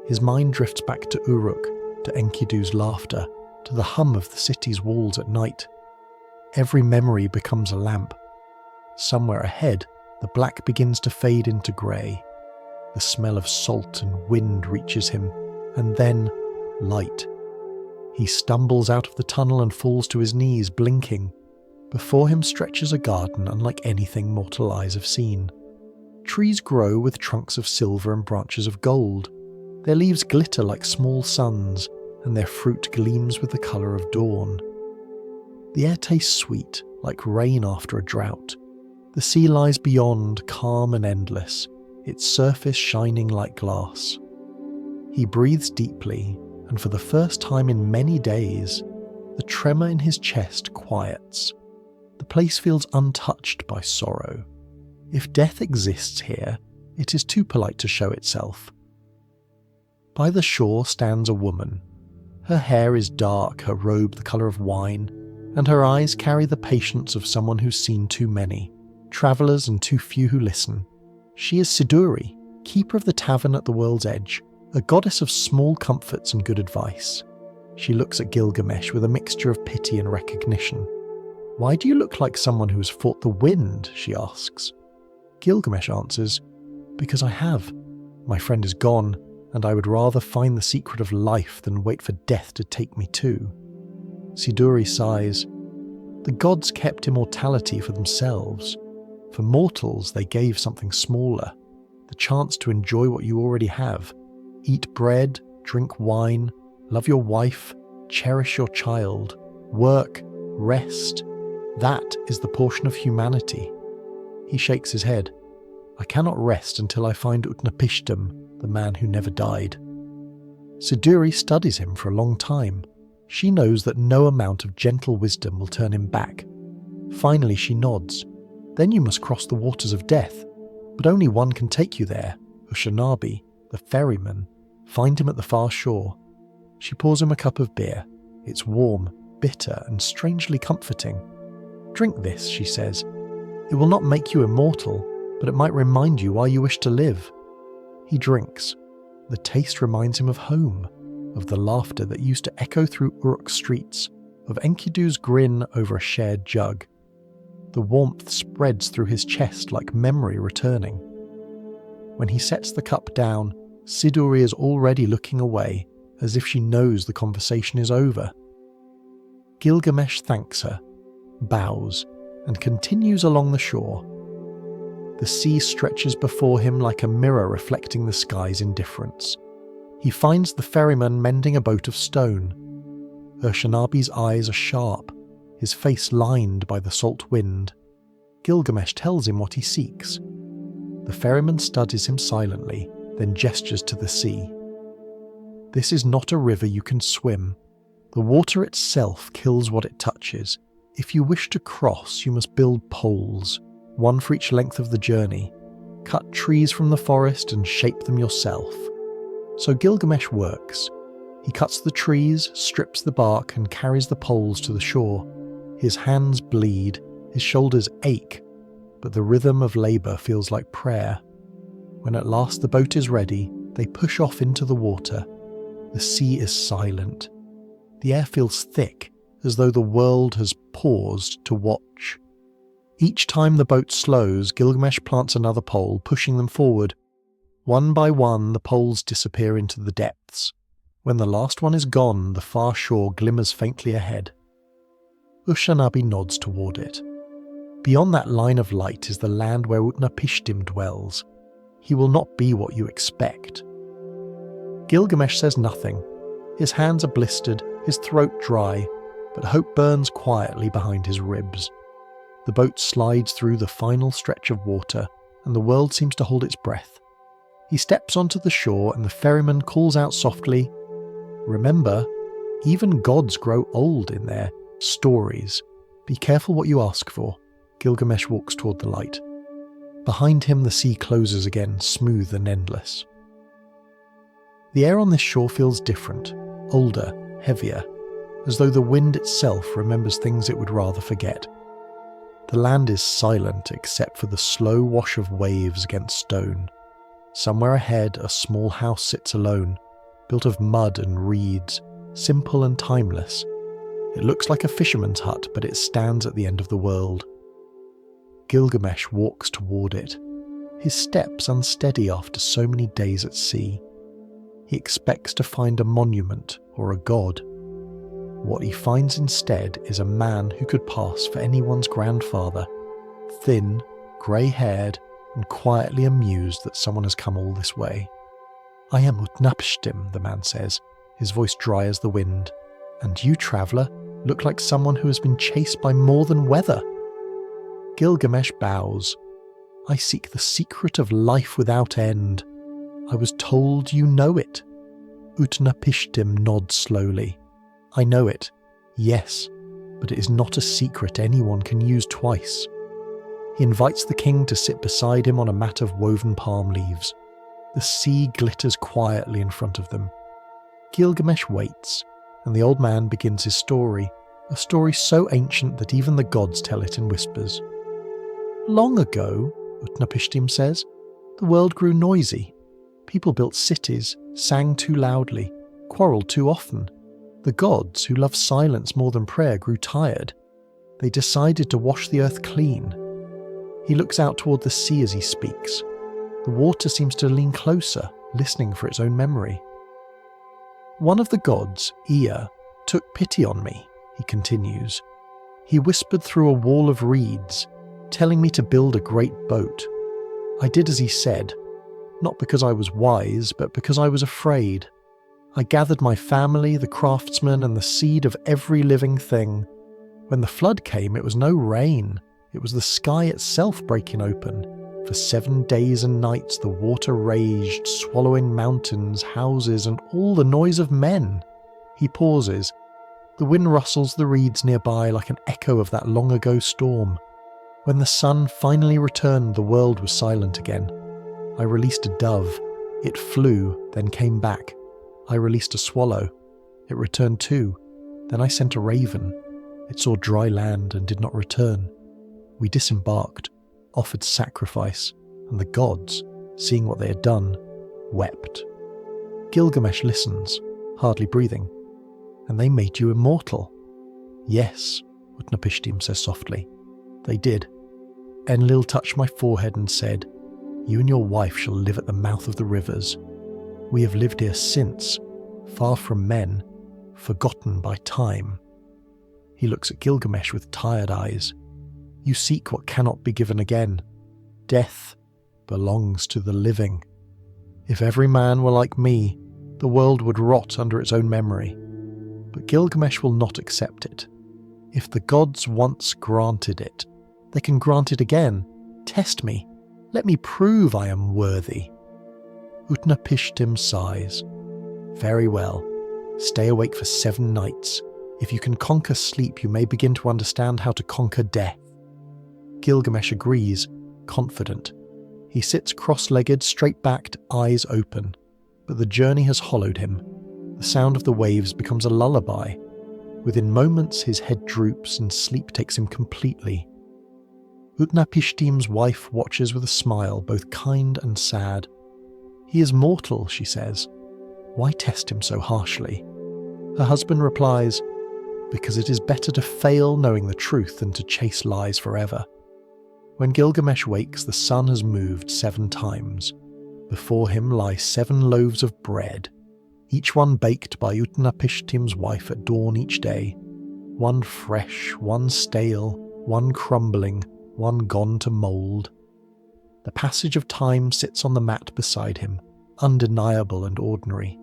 His mind drifts back to Uruk, to Enkidu's laughter, to the hum of the city's walls at night. Every memory becomes a lamp. Somewhere ahead, the black begins to fade into grey. The smell of salt and wind reaches him, and then light. He stumbles out of the tunnel and falls to his knees, blinking. Before him stretches a garden unlike anything mortal eyes have seen. Trees grow with trunks of silver and branches of gold. Their leaves glitter like small suns, and their fruit gleams with the colour of dawn. The air tastes sweet, like rain after a drought. The sea lies beyond, calm and endless, its surface shining like glass. He breathes deeply, and for the first time in many days, the tremor in his chest quiets. The place feels untouched by sorrow. If death exists here, it is too polite to show itself. By the shore stands a woman. Her hair is dark, her robe the colour of wine, and her eyes carry the patience of someone who's seen too many, travellers and too few who listen. She is Siduri, keeper of the tavern at the world's edge, a goddess of small comforts and good advice. She looks at Gilgamesh with a mixture of pity and recognition. "Why do you look like someone who has fought the wind?" she asks. Gilgamesh answers, "Because I have. My friend is gone, and I would rather find the secret of life than wait for death to take me too." Siduri sighs. "The gods kept immortality for themselves. For mortals they gave something smaller, the chance to enjoy what you already have. Eat bread, drink wine, love your wife, cherish your child, work, rest. That is the portion of humanity." He shakes his head. "I cannot rest until I find Utnapishtim, the man who never died." Siduri studies him for a long time. She knows that no amount of gentle wisdom will turn him back. Finally she nods. "Then you must cross the waters of death, but only one can take you there, Ushanabi, the ferryman. Find him at the far shore." She pours him a cup of beer. It's warm, bitter, and strangely comforting. "Drink this," she says. "It will not make you immortal, but it might remind you why you wish to live." He drinks. The taste reminds him of home, of the laughter that used to echo through Uruk streets, of Enkidu's grin over a shared jug. The warmth spreads through his chest like memory returning. When he sets the cup down, Siduri is already looking away, as if she knows the conversation is over. Gilgamesh thanks her, bows, and continues along the shore. The sea stretches before him like a mirror reflecting the sky's indifference. He finds the ferryman mending a boat of stone. Urshanabi's eyes are sharp, his face lined by the salt wind. Gilgamesh tells him what he seeks. The ferryman studies him silently, then gestures to the sea. "This is not a river you can swim. The water itself kills what it touches. If you wish to cross, you must build poles, one for each length of the journey. Cut trees from the forest and shape them yourself." So Gilgamesh works. He cuts the trees, strips the bark, and carries the poles to the shore. His hands bleed, his shoulders ache, but the rhythm of labour feels like prayer. When at last the boat is ready, they push off into the water. The sea is silent. The air feels thick, as though the world has paused to watch. Each time the boat slows, Gilgamesh plants another pole, pushing them forward. One by one, the poles disappear into the depths. When the last one is gone, the far shore glimmers faintly ahead. Ushanabi nods toward it. Beyond that line of light is the land where Utnapishtim dwells. He will not be what you expect. Gilgamesh says nothing. His hands are blistered, his throat dry, but hope burns quietly behind his ribs. The boat slides through the final stretch of water, and the world seems to hold its breath. He steps onto the shore, and the ferryman calls out softly, "Remember, even gods grow old in their stories. Be careful what you ask for." Gilgamesh walks toward the light. Behind him, the sea closes again, smooth and endless. The air on this shore feels different, older, heavier, as though the wind itself remembers things it would rather forget. The land is silent except for the slow wash of waves against stone. Somewhere ahead, a small house sits alone, built of mud and reeds, simple and timeless. It looks like a fisherman's hut, but it stands at the end of the world. Gilgamesh walks toward it, his steps unsteady after so many days at sea. He expects to find a monument or a god. What he finds instead is a man who could pass for anyone's grandfather, thin, grey-haired, and quietly amused that someone has come all this way. "I am Utnapishtim," the man says, his voice dry as the wind. "And you, traveller, look like someone who has been chased by more than weather. Gilgamesh bows. I seek the secret of life without end. I was told you know it. Utnapishtim nods slowly. I know it, yes, but it is not a secret anyone can use twice. He invites the king to sit beside him on a mat of woven palm leaves. The sea glitters quietly in front of them. Gilgamesh waits, and the old man begins his story, a story so ancient that even the gods tell it in whispers. Long ago, Utnapishtim says, the world grew noisy. People built cities, sang too loudly, quarrelled too often. The gods, who love silence more than prayer, grew tired. They decided to wash the earth clean. He looks out toward the sea as he speaks. The water seems to lean closer, listening for its own memory. One of the gods, Ea, took pity on me, he continues. He whispered through a wall of reeds, telling me to build a great boat. I did as he said, not because I was wise, but because I was afraid. I gathered my family, the craftsmen, and the seed of every living thing. When the flood came, it was no rain. It was the sky itself breaking open. For 7 days and nights the water raged, swallowing mountains, houses, and all the noise of men. He pauses. The wind rustles the reeds nearby like an echo of that long-ago storm. When the sun finally returned, the world was silent again. I released a dove. It flew, then came back. I released a swallow. It returned too. Then I sent a raven. It saw dry land and did not return. We disembarked, offered sacrifice, and the gods, seeing what they had done, wept. Gilgamesh listens, hardly breathing. And they made you immortal. Yes, Utnapishtim says softly. They did. Enlil touched my forehead and said, you and your wife shall live at the mouth of the rivers. We have lived here since, far from men, forgotten by time. He looks at Gilgamesh with tired eyes. You seek what cannot be given again. Death belongs to the living. If every man were like me, the world would rot under its own memory. But Gilgamesh will not accept it. If the gods once granted it, they can grant it again. Test me. Let me prove I am worthy. Utnapishtim sighs. Very well. Stay awake for 7 nights. If you can conquer sleep, you may begin to understand how to conquer death. Gilgamesh agrees, confident. He sits cross-legged, straight-backed, eyes open. But the journey has hollowed him. The sound of the waves becomes a lullaby. Within moments his head droops and sleep takes him completely. Utnapishtim's wife watches with a smile, both kind and sad. He is mortal, she says. Why test him so harshly? Her husband replies, because it is better to fail knowing the truth than to chase lies forever. When Gilgamesh wakes, the sun has moved 7 times. Before him lie 7 loaves of bread, each one baked by Utnapishtim's wife at dawn each day. One fresh, one stale, one crumbling, one gone to mould. The passage of time sits on the mat beside him, undeniable and ordinary.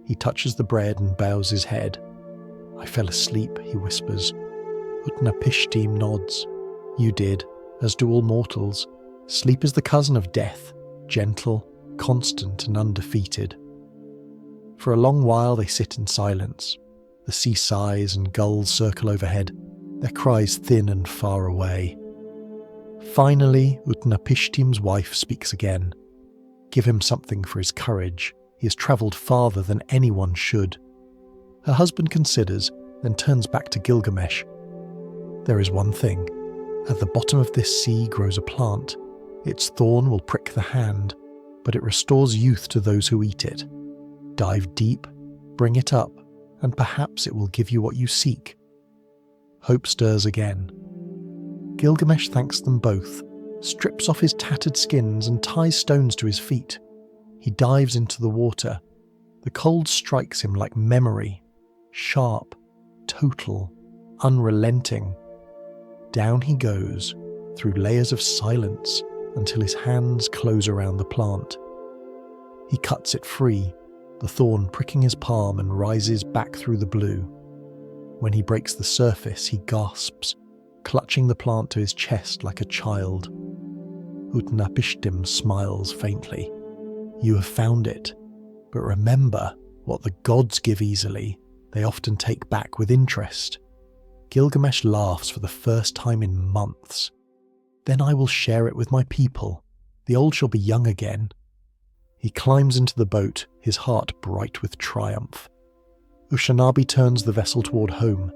He touches the bread and bows his head. I fell asleep, he whispers. Utnapishtim nods. You did, as do all mortals. Sleep is the cousin of death, gentle, constant and undefeated. For a long while they sit in silence. The sea sighs and gulls circle overhead, their cries thin and far away. Finally, Utnapishtim's wife speaks again. Give him something for his courage. He has travelled farther than anyone should. Her husband considers, then turns back to Gilgamesh. There is one thing. At the bottom of this sea grows a plant. Its thorn will prick the hand, but it restores youth to those who eat it. Dive deep, bring it up, and perhaps it will give you what you seek. Hope stirs again. Gilgamesh thanks them both, strips off his tattered skins and ties stones to his feet. He dives into the water. The cold strikes him like memory, sharp, total, unrelenting. Down he goes, through layers of silence, until his hands close around the plant. He cuts it free, the thorn pricking his palm, and rises back through the blue. When he breaks the surface, he gasps, clutching the plant to his chest like a child. Utnapishtim smiles faintly. You have found it, but remember, what the gods give easily, they often take back with interest. Gilgamesh laughs for the first time in months. Then I will share it with my people. The old shall be young again. He climbs into the boat, his heart bright with triumph. Ushabti turns the vessel toward home.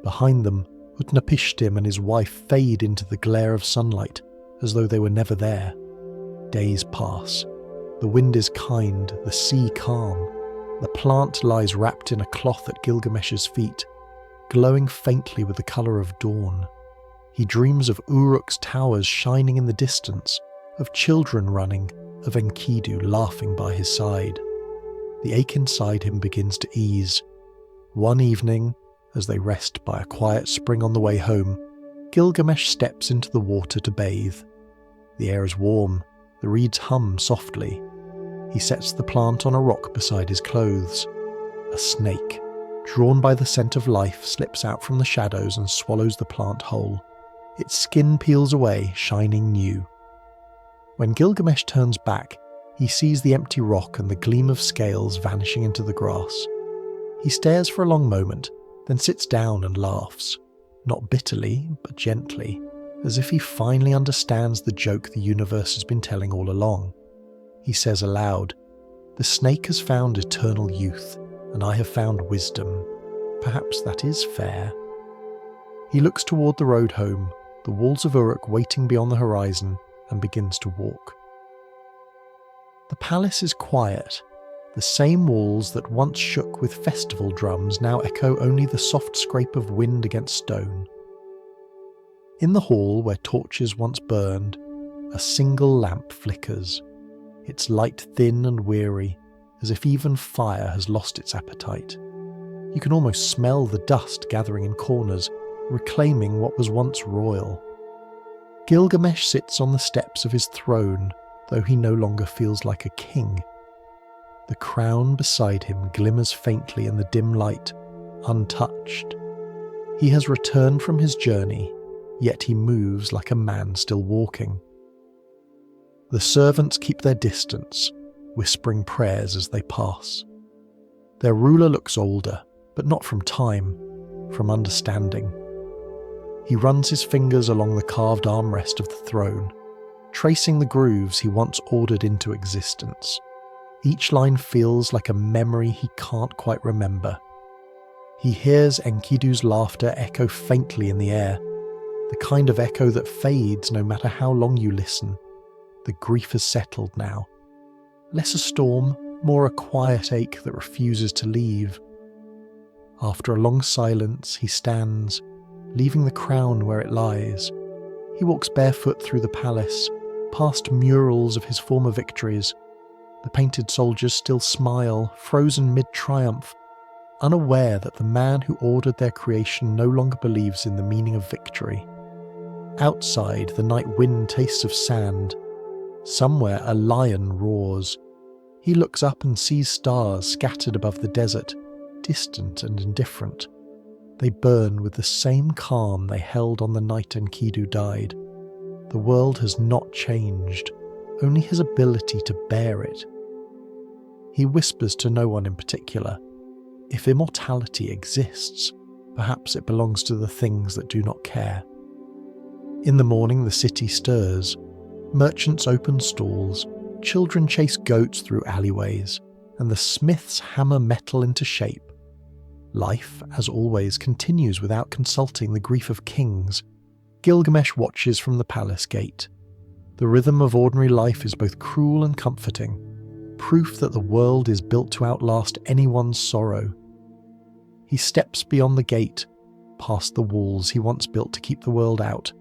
Behind them, Utnapishtim and his wife fade into the glare of sunlight, as though they were never there. Days pass. The wind is kind, the sea calm. The plant lies wrapped in a cloth at Gilgamesh's feet, glowing faintly with the colour of dawn. He dreams of Uruk's towers shining in the distance, of children running, of Enkidu laughing by his side. The ache inside him begins to ease. One evening, as they rest by a quiet spring on the way home, Gilgamesh steps into the water to bathe. The air is warm, the reeds hum softly. He sets the plant on a rock beside his clothes. A snake, drawn by the scent of life, slips out from the shadows and swallows the plant whole. Its skin peels away, shining new. When Gilgamesh turns back, he sees the empty rock and the gleam of scales vanishing into the grass. He stares for a long moment, then sits down and laughs, not bitterly, but gently, as if he finally understands the joke the universe has been telling all along. He says aloud, "The snake has found eternal youth, and I have found wisdom. Perhaps that is fair." He looks toward the road home, the walls of Uruk waiting beyond the horizon, and begins to walk. The palace is quiet. The same walls that once shook with festival drums now echo only the soft scrape of wind against stone. In the hall where torches once burned, a single lamp flickers, its light thin and weary, as if even fire has lost its appetite. You can almost smell the dust gathering in corners, reclaiming what was once royal. Gilgamesh sits on the steps of his throne, though he no longer feels like a king. The crown beside him glimmers faintly in the dim light, untouched. He has returned from his journey, yet he moves like a man still walking. The servants keep their distance, whispering prayers as they pass. Their ruler looks older, but not from time, from understanding. He runs his fingers along the carved armrest of the throne, tracing the grooves he once ordered into existence. Each line feels like a memory he can't quite remember. He hears Enkidu's laughter echo faintly in the air, the kind of echo that fades no matter how long you listen. The grief has settled now. Less a storm, more a quiet ache that refuses to leave. After a long silence, he stands, leaving the crown where it lies. He walks barefoot through the palace, past murals of his former victories. The painted soldiers still smile, frozen mid-triumph, unaware that the man who ordered their creation no longer believes in the meaning of victory. Outside, the night wind tastes of sand. Somewhere a lion roars. He looks up and sees stars scattered above the desert, distant and indifferent. They burn with the same calm they held on the night Enkidu died. The world has not changed, only his ability to bear it. He whispers to no one in particular. If immortality exists, perhaps it belongs to the things that do not care. In the morning the city stirs. Merchants open stalls, children chase goats through alleyways, and the smiths hammer metal into shape. Life, as always, continues without consulting the grief of kings. Gilgamesh watches from the palace gate. The rhythm of ordinary life is both cruel and comforting, proof that the world is built to outlast anyone's sorrow. He steps beyond the gate, past the walls he once built to keep the world out.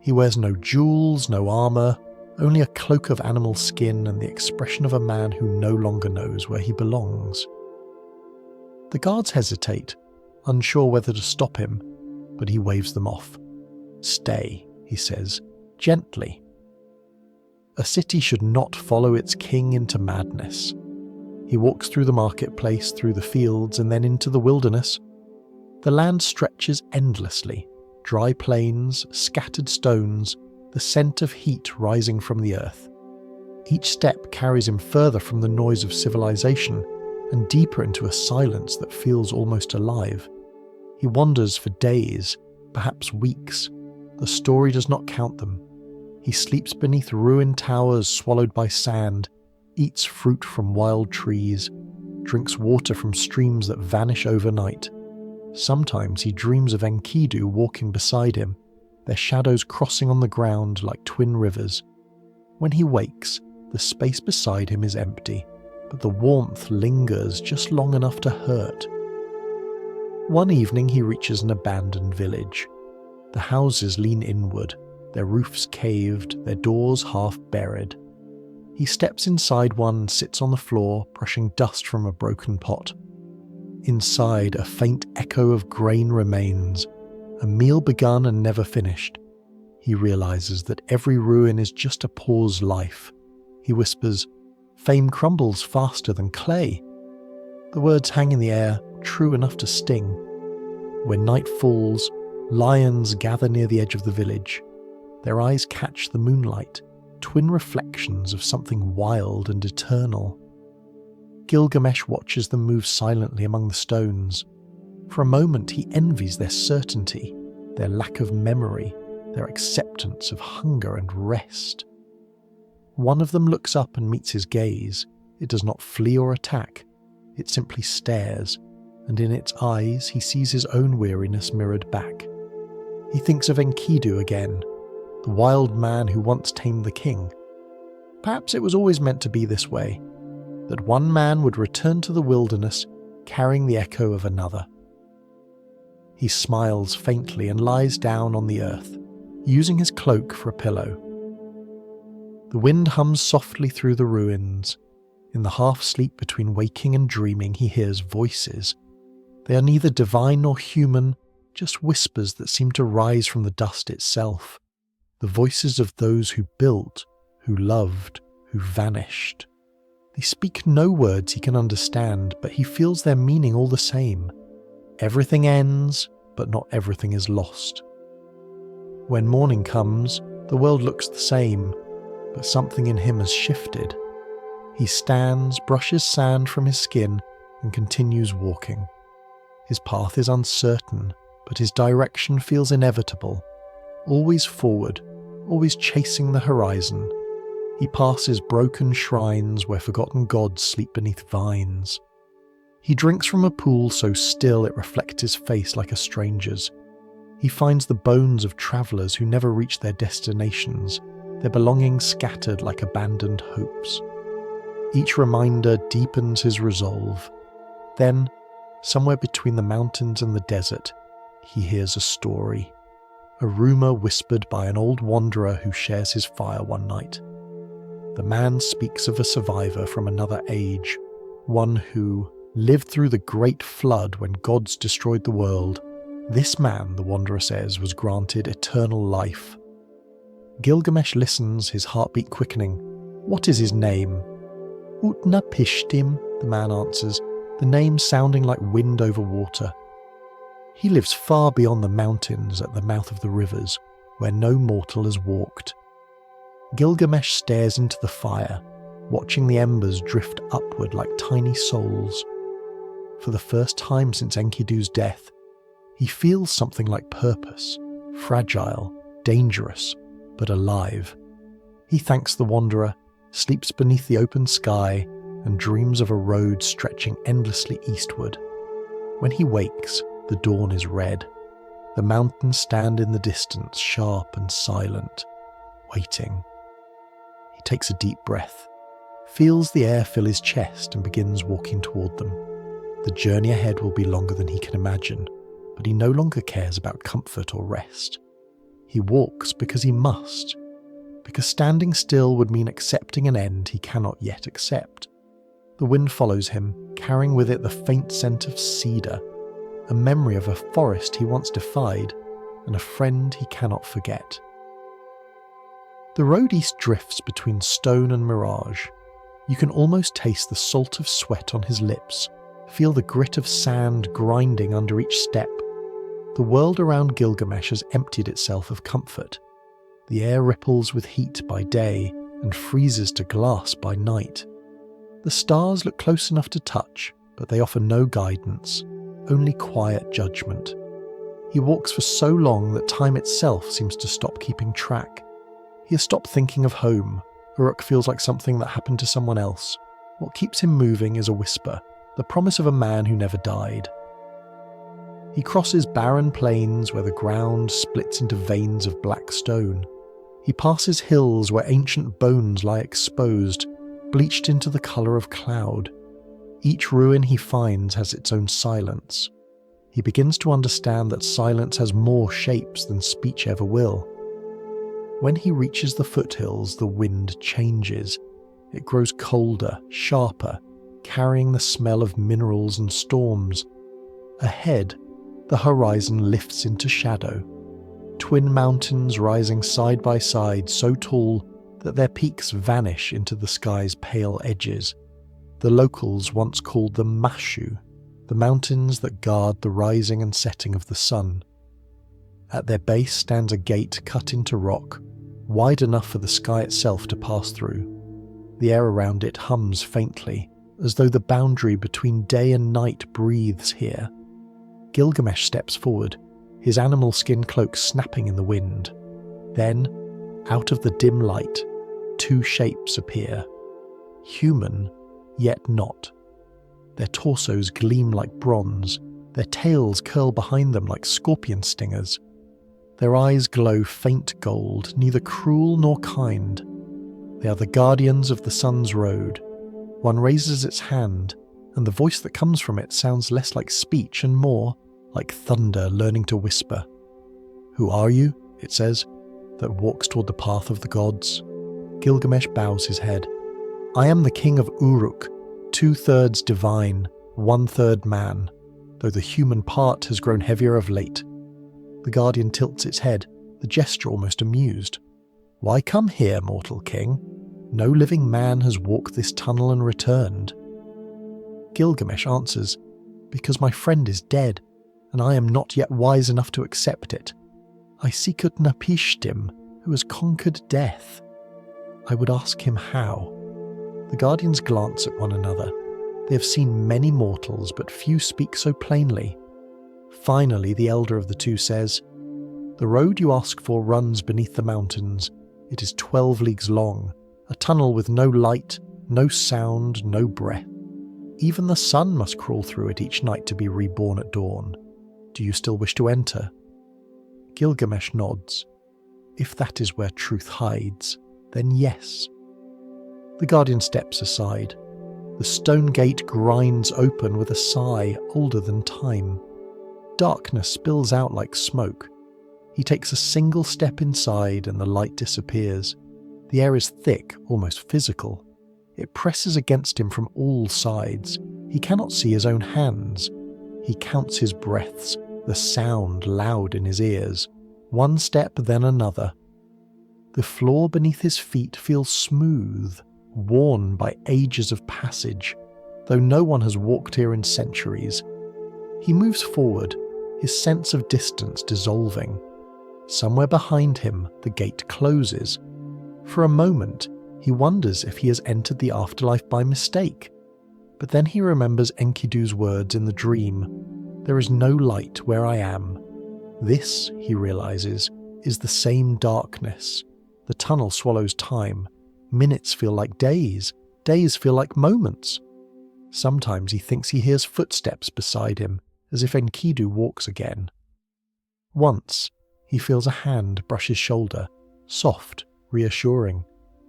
He wears no jewels, no armour, only a cloak of animal skin and the expression of a man who no longer knows where he belongs. The guards hesitate, unsure whether to stop him, but he waves them off. "Stay," he says, gently. A city should not follow its king into madness. He walks through the marketplace, through the fields, and then into the wilderness. The land stretches endlessly, dry plains, scattered stones, the scent of heat rising from the earth. Each step carries him further from the noise of civilization and deeper into a silence that feels almost alive. He wanders for days, perhaps weeks. The story does not count them. He sleeps beneath ruined towers swallowed by sand, eats fruit from wild trees, drinks water from streams that vanish overnight. Sometimes he dreams of Enkidu walking beside him, their shadows crossing on the ground like twin rivers. When he wakes, the space beside him is empty, but the warmth lingers just long enough to hurt. One evening he reaches an abandoned village. The houses lean inward, their roofs caved, their doors half buried. He steps inside one and sits on the floor, brushing dust from a broken pot. Inside, a faint echo of grain remains, a meal begun and never finished. He realizes that every ruin is just a paused life. He whispers, "Fame crumbles faster than clay." The words hang in the air, true enough to sting. When night falls, lions gather near the edge of the village. Their eyes catch the moonlight, twin reflections of something wild and eternal. Gilgamesh watches them move silently among the stones. For a moment he envies their certainty, their lack of memory, their acceptance of hunger and rest. One of them looks up and meets his gaze. It does not flee or attack. It simply stares, and in its eyes he sees his own weariness mirrored back. He thinks of Enkidu again, the wild man who once tamed the king. Perhaps it was always meant to be this way, that one man would return to the wilderness carrying the echo of another. He smiles faintly and lies down on the earth, using his cloak for a pillow. The wind hums softly through the ruins. In the half-sleep between waking and dreaming, he hears voices. They are neither divine nor human, just whispers that seem to rise from the dust itself. The voices of those who built, who loved, who vanished. They speak no words he can understand, but he feels their meaning all the same. Everything ends, but not everything is lost. When morning comes, the world looks the same, but something in him has shifted. He stands, brushes sand from his skin, and continues walking. His path is uncertain, but his direction feels inevitable. Always forward, always chasing the horizon. He passes broken shrines where forgotten gods sleep beneath vines. He drinks from a pool so still it reflects his face like a stranger's. He finds the bones of travellers who never reached their destinations, their belongings scattered like abandoned hopes. Each reminder deepens his resolve. Then, somewhere between the mountains and the desert, he hears a story. A rumour whispered by an old wanderer who shares his fire one night. The man speaks of a survivor from another age, one who lived through the great flood when gods destroyed the world. This man, the wanderer says, was granted eternal life. Gilgamesh listens, his heartbeat quickening. What is his name? Utnapishtim, the man answers, the name sounding like wind over water. He lives far beyond the mountains at the mouth of the rivers, where no mortal has walked. Gilgamesh stares into the fire, watching the embers drift upward like tiny souls. For the first time since Enkidu's death, he feels something like purpose, fragile, dangerous, but alive. He thanks the wanderer, sleeps beneath the open sky, and dreams of a road stretching endlessly eastward. When he wakes, the dawn is red. The mountains stand in the distance, sharp and silent, waiting. He takes a deep breath, feels the air fill his chest, and begins walking toward them. The journey ahead will be longer than he can imagine, but he no longer cares about comfort or rest. He walks because he must, because standing still would mean accepting an end he cannot yet accept. The wind follows him, carrying with it the faint scent of cedar, a memory of a forest he once defied, and a friend he cannot forget. The road east drifts between stone and mirage. You can almost taste the salt of sweat on his lips, feel the grit of sand grinding under each step, The world around Gilgamesh has emptied itself of comfort. The air ripples with heat by day and freezes to glass by night. The stars look close enough to touch, but they offer no guidance, only quiet judgment. He walks for so long that time itself seems to stop keeping track. He has stopped thinking of home. Uruk feels like something that happened to someone else. What keeps him moving is a whisper, the promise of a man who never died. He crosses barren plains where the ground splits into veins of black stone. He passes hills where ancient bones lie exposed, bleached into the colour of cloud. Each ruin he finds has its own silence. He begins to understand that silence has more shapes than speech ever will. When he reaches the foothills, the wind changes. It grows colder, sharper, carrying the smell of minerals and storms. Ahead, the horizon lifts into shadow. Twin mountains rising side by side, so tall that their peaks vanish into the sky's pale edges. The locals once called them Mashu, the mountains that guard the rising and setting of the sun. At their base stands a gate cut into rock, wide enough for the sky itself to pass through. The air around it hums faintly, as though the boundary between day and night breathes here. Gilgamesh steps forward, his animal skin cloak snapping in the wind. Then, out of the dim light, two shapes appear. Human, yet not. Their torsos gleam like bronze, their tails curl behind them like scorpion stingers. Their eyes glow faint gold, neither cruel nor kind. They are the guardians of the sun's road. One raises its hand, and the voice that comes from it sounds less like speech and more like thunder learning to whisper. "Who are you?" it says, that walks toward the path of the gods. Gilgamesh bows his head. "I am the king of Uruk, 2/3 divine, 1/3 man, though the human part has grown heavier of late." The guardian tilts its head, the gesture almost amused. "Why come here, mortal king? No living man has walked this tunnel and returned." Gilgamesh answers, "Because my friend is dead, and I am not yet wise enough to accept it. I seek Utnapishtim, who has conquered death." I would ask him how. The guardians glance at one another. They have seen many mortals, but few speak so plainly. Finally, the elder of the two says, "The road you ask for runs beneath the mountains. It is 12 leagues long, a tunnel with no light, no sound, no breath. Even the sun must crawl through it each night to be reborn at dawn. Do you still wish to enter?" Gilgamesh nods. If that is where truth hides, then yes. The guardian steps aside. The stone gate grinds open with a sigh older than time. Darkness spills out like smoke. He takes a single step inside and the light disappears. The air is thick, almost physical. It presses against him from all sides. He cannot see his own hands. He counts his breaths, the sound loud in his ears. One step, then another. The floor beneath his feet feels smooth, worn by ages of passage, though no one has walked here in centuries. He moves forward, his sense of distance dissolving. Somewhere behind him, the gate closes. For a moment, he wonders if he has entered the afterlife by mistake. But then he remembers Enkidu's words in the dream. "There is no light where I am." This, he realizes, is the same darkness. The tunnel swallows time. Minutes feel like days. Days feel like moments. Sometimes he thinks he hears footsteps beside him, as if Enkidu walks again. Once, he feels a hand brush his shoulder, soft, reassuring,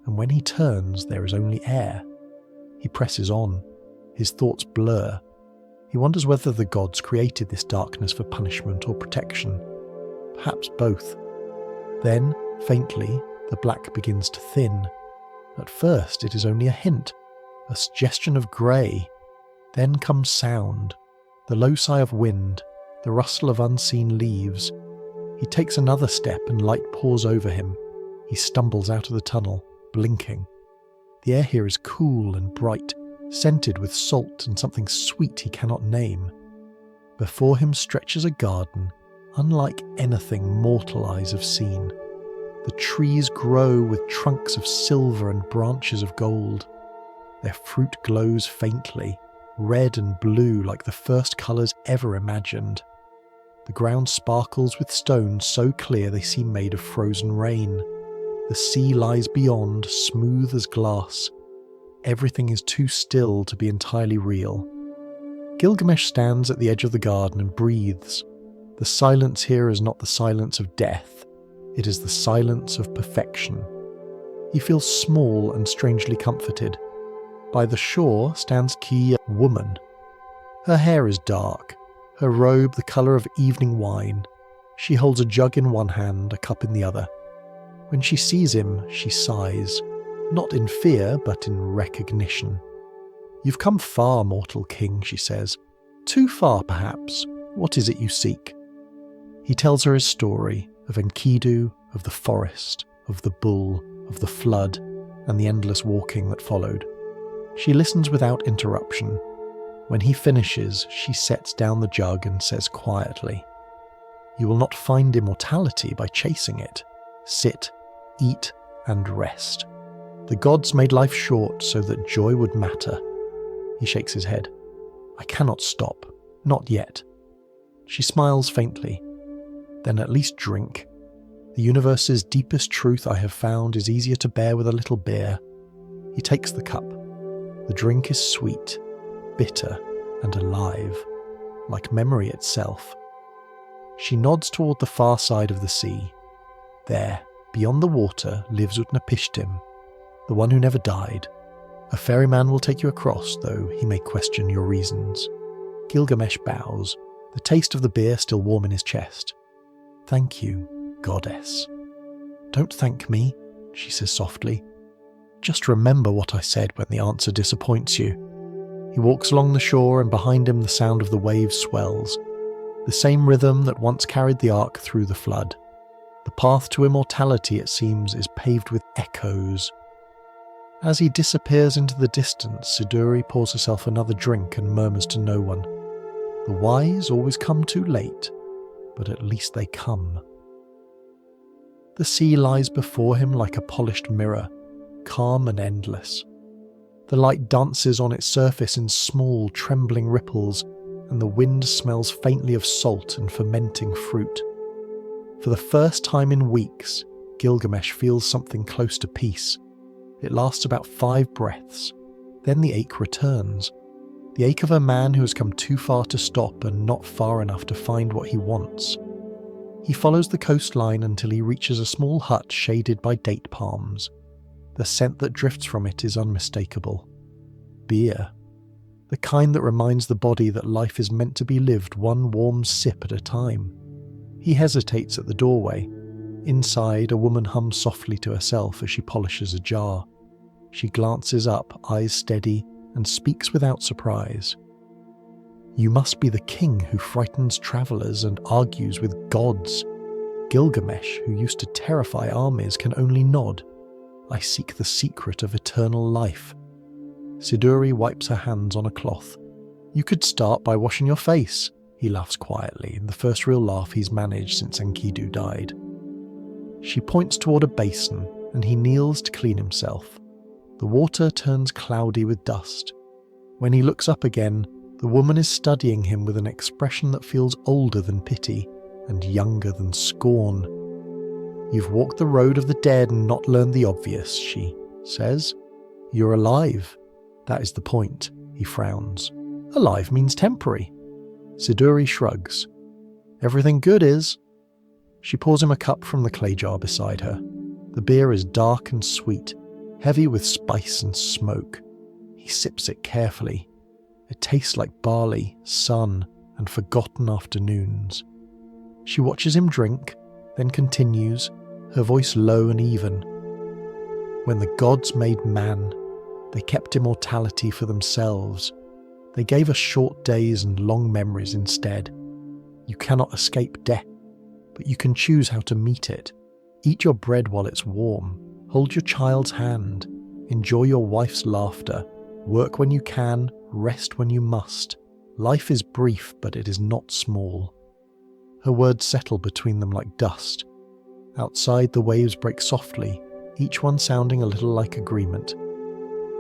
and when he turns, there is only air. He presses on. His thoughts blur. He wonders whether the gods created this darkness for punishment or protection. Perhaps both. Then, faintly, the black begins to thin. At first, it is only a hint, a suggestion of grey. Then comes sound, the low sigh of wind, the rustle of unseen leaves. He takes another step and light pours over him. He stumbles out of the tunnel, blinking. The air here is cool and bright, scented with salt and something sweet he cannot name. Before him stretches a garden, unlike anything mortal eyes have seen. The trees grow with trunks of silver and branches of gold. Their fruit glows faintly, red and blue like the first colours ever imagined. The ground sparkles with stones so clear they seem made of frozen rain. The sea lies beyond, smooth as glass. Everything is too still to be entirely real. Gilgamesh stands at the edge of the garden and breathes. The silence here is not the silence of death. It is the silence of perfection. He feels small and strangely comforted. By the shore stands Ki, a woman. Her hair is dark, her robe the colour of evening wine. She holds a jug in one hand, a cup in the other. When she sees him, she sighs, not in fear, but in recognition. "You've come far, mortal king," she says. "Too far, perhaps. What is it you seek?" He tells her his story of Enkidu, of the forest, of the bull, of the flood, and the endless walking that followed. She listens without interruption. When he finishes, she sets down the jug and says quietly, "You will not find immortality by chasing it. Sit, eat, and rest. The gods made life short so that joy would matter." He shakes his head. "I cannot stop. Not yet." She smiles faintly. "Then at least drink. The universe's deepest truth I have found is easier to bear with a little beer." He takes the cup. The drink is sweet, bitter, and alive, like memory itself. She nods toward the far side of the sea. There, beyond the water, lives Utnapishtim, the one who never died. A ferryman will take you across, though he may question your reasons. Gilgamesh bows, the taste of the beer still warm in his chest. "Thank you, goddess." "Don't thank me," she says softly. "Just remember what I said when the answer disappoints you." He walks along the shore, and behind him the sound of the waves swells, the same rhythm that once carried the ark through the flood. The path to immortality, it seems, is paved with echoes. As he disappears into the distance, Siduri pours herself another drink and murmurs to no one, "The wise always come too late, but at least they come." The sea lies before him like a polished mirror, calm and endless. The light dances on its surface in small, trembling ripples, and the wind smells faintly of salt and fermenting fruit. For the first time in weeks, Gilgamesh feels something close to peace. It lasts about 5 breaths. Then the ache returns. The ache of a man who has come too far to stop and not far enough to find what he wants. He follows the coastline until he reaches a small hut shaded by date palms. The scent that drifts from it is unmistakable. Beer. The kind that reminds the body that life is meant to be lived one warm sip at a time. He hesitates at the doorway. Inside, a woman hums softly to herself as she polishes a jar. She glances up, eyes steady, and speaks without surprise. "You must be the king who frightens travellers and argues with gods." Gilgamesh, who used to terrify armies, can only nod. "I seek the secret of eternal life." Siduri wipes her hands on a cloth. "You could start by washing your face." He laughs quietly, the first real laugh he's managed since Enkidu died. She points toward a basin, and he kneels to clean himself. The water turns cloudy with dust. When he looks up again, the woman is studying him with an expression that feels older than pity and younger than scorn. "You've walked the road of the dead and not learned the obvious," she says. "You're alive. That is the point." He frowns. "Alive means temporary." Siduri shrugs. "Everything good is." She pours him a cup from the clay jar beside her. The beer is dark and sweet, heavy with spice and smoke. He sips it carefully. It tastes like barley, sun, and forgotten afternoons. She watches him drink, then continues, her voice low and even. "When the gods made man, they kept immortality for themselves. They gave us short days and long memories instead. You cannot escape death, but you can choose how to meet it. Eat your bread while it's warm. Hold your child's hand. Enjoy your wife's laughter. Work when you can, rest when you must. Life is brief, but it is not small." Her words settle between them like dust. Outside, the waves break softly, each one sounding a little like agreement.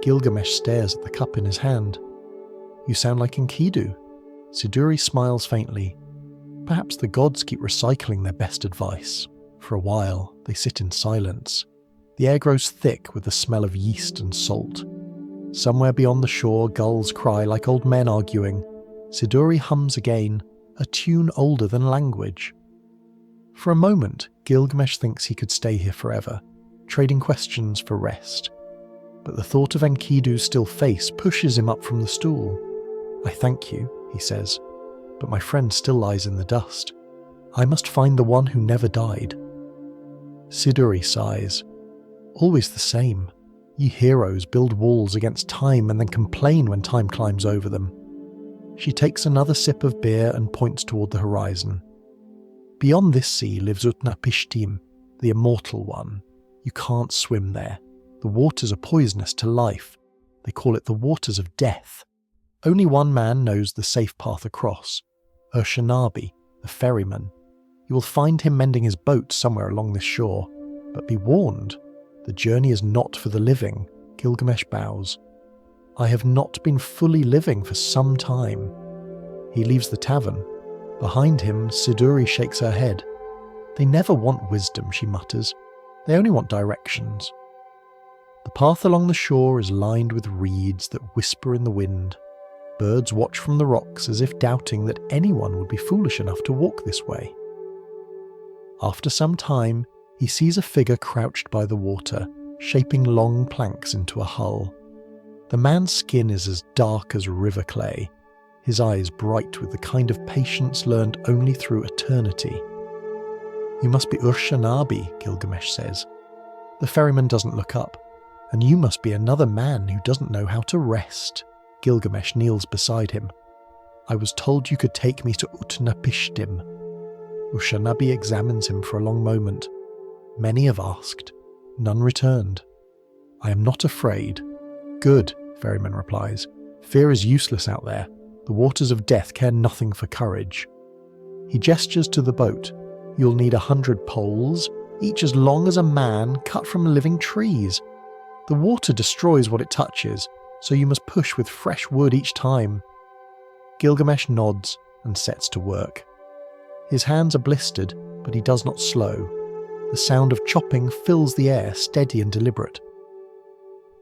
Gilgamesh stares at the cup in his hand. "You sound like Enkidu." Siduri smiles faintly. Perhaps the gods keep recycling their best advice. For a while, they sit in silence. The air grows thick with the smell of yeast and salt. Somewhere beyond the shore, gulls cry like old men arguing. Siduri hums again, a tune older than language. For a moment, Gilgamesh thinks he could stay here forever, trading questions for rest. But the thought of Enkidu's still face pushes him up from the stool. "I thank you," he says, "but my friend still lies in the dust. I must find the one who never died." Siduri sighs. "Always the same. Ye heroes build walls against time and then complain when time climbs over them." She takes another sip of beer and points toward the horizon. "Beyond this sea lives Utnapishtim, the immortal one. You can't swim there. The waters are poisonous to life. They call it the waters of death. Only one man knows the safe path across, Urshanabi, the ferryman. You will find him mending his boat somewhere along this shore. But be warned, the journey is not for the living." Gilgamesh bows. "I have not been fully living for some time." He leaves the tavern. Behind him, Siduri shakes her head. "They never want wisdom," she mutters. "They only want directions." The path along the shore is lined with reeds that whisper in the wind. Birds watch from the rocks as if doubting that anyone would be foolish enough to walk this way. After some time, he sees a figure crouched by the water, shaping long planks into a hull. The man's skin is as dark as river clay, his eyes bright with the kind of patience learned only through eternity. "You must be Urshanabi," Gilgamesh says. The ferryman doesn't look up. "And you must be another man who doesn't know how to rest." Gilgamesh kneels beside him. "I was told you could take me to Utnapishtim." Urshanabi examines him for a long moment. "Many have asked. None returned." "I am not afraid." "Good," ferryman replies. "Fear is useless out there. The waters of death care nothing for courage." He gestures to the boat. "You'll need 100 poles, each as long as a man, cut from living trees. The water destroys what it touches, so you must push with fresh wood each time." Gilgamesh nods and sets to work. His hands are blistered, but he does not slow. The sound of chopping fills the air, steady and deliberate.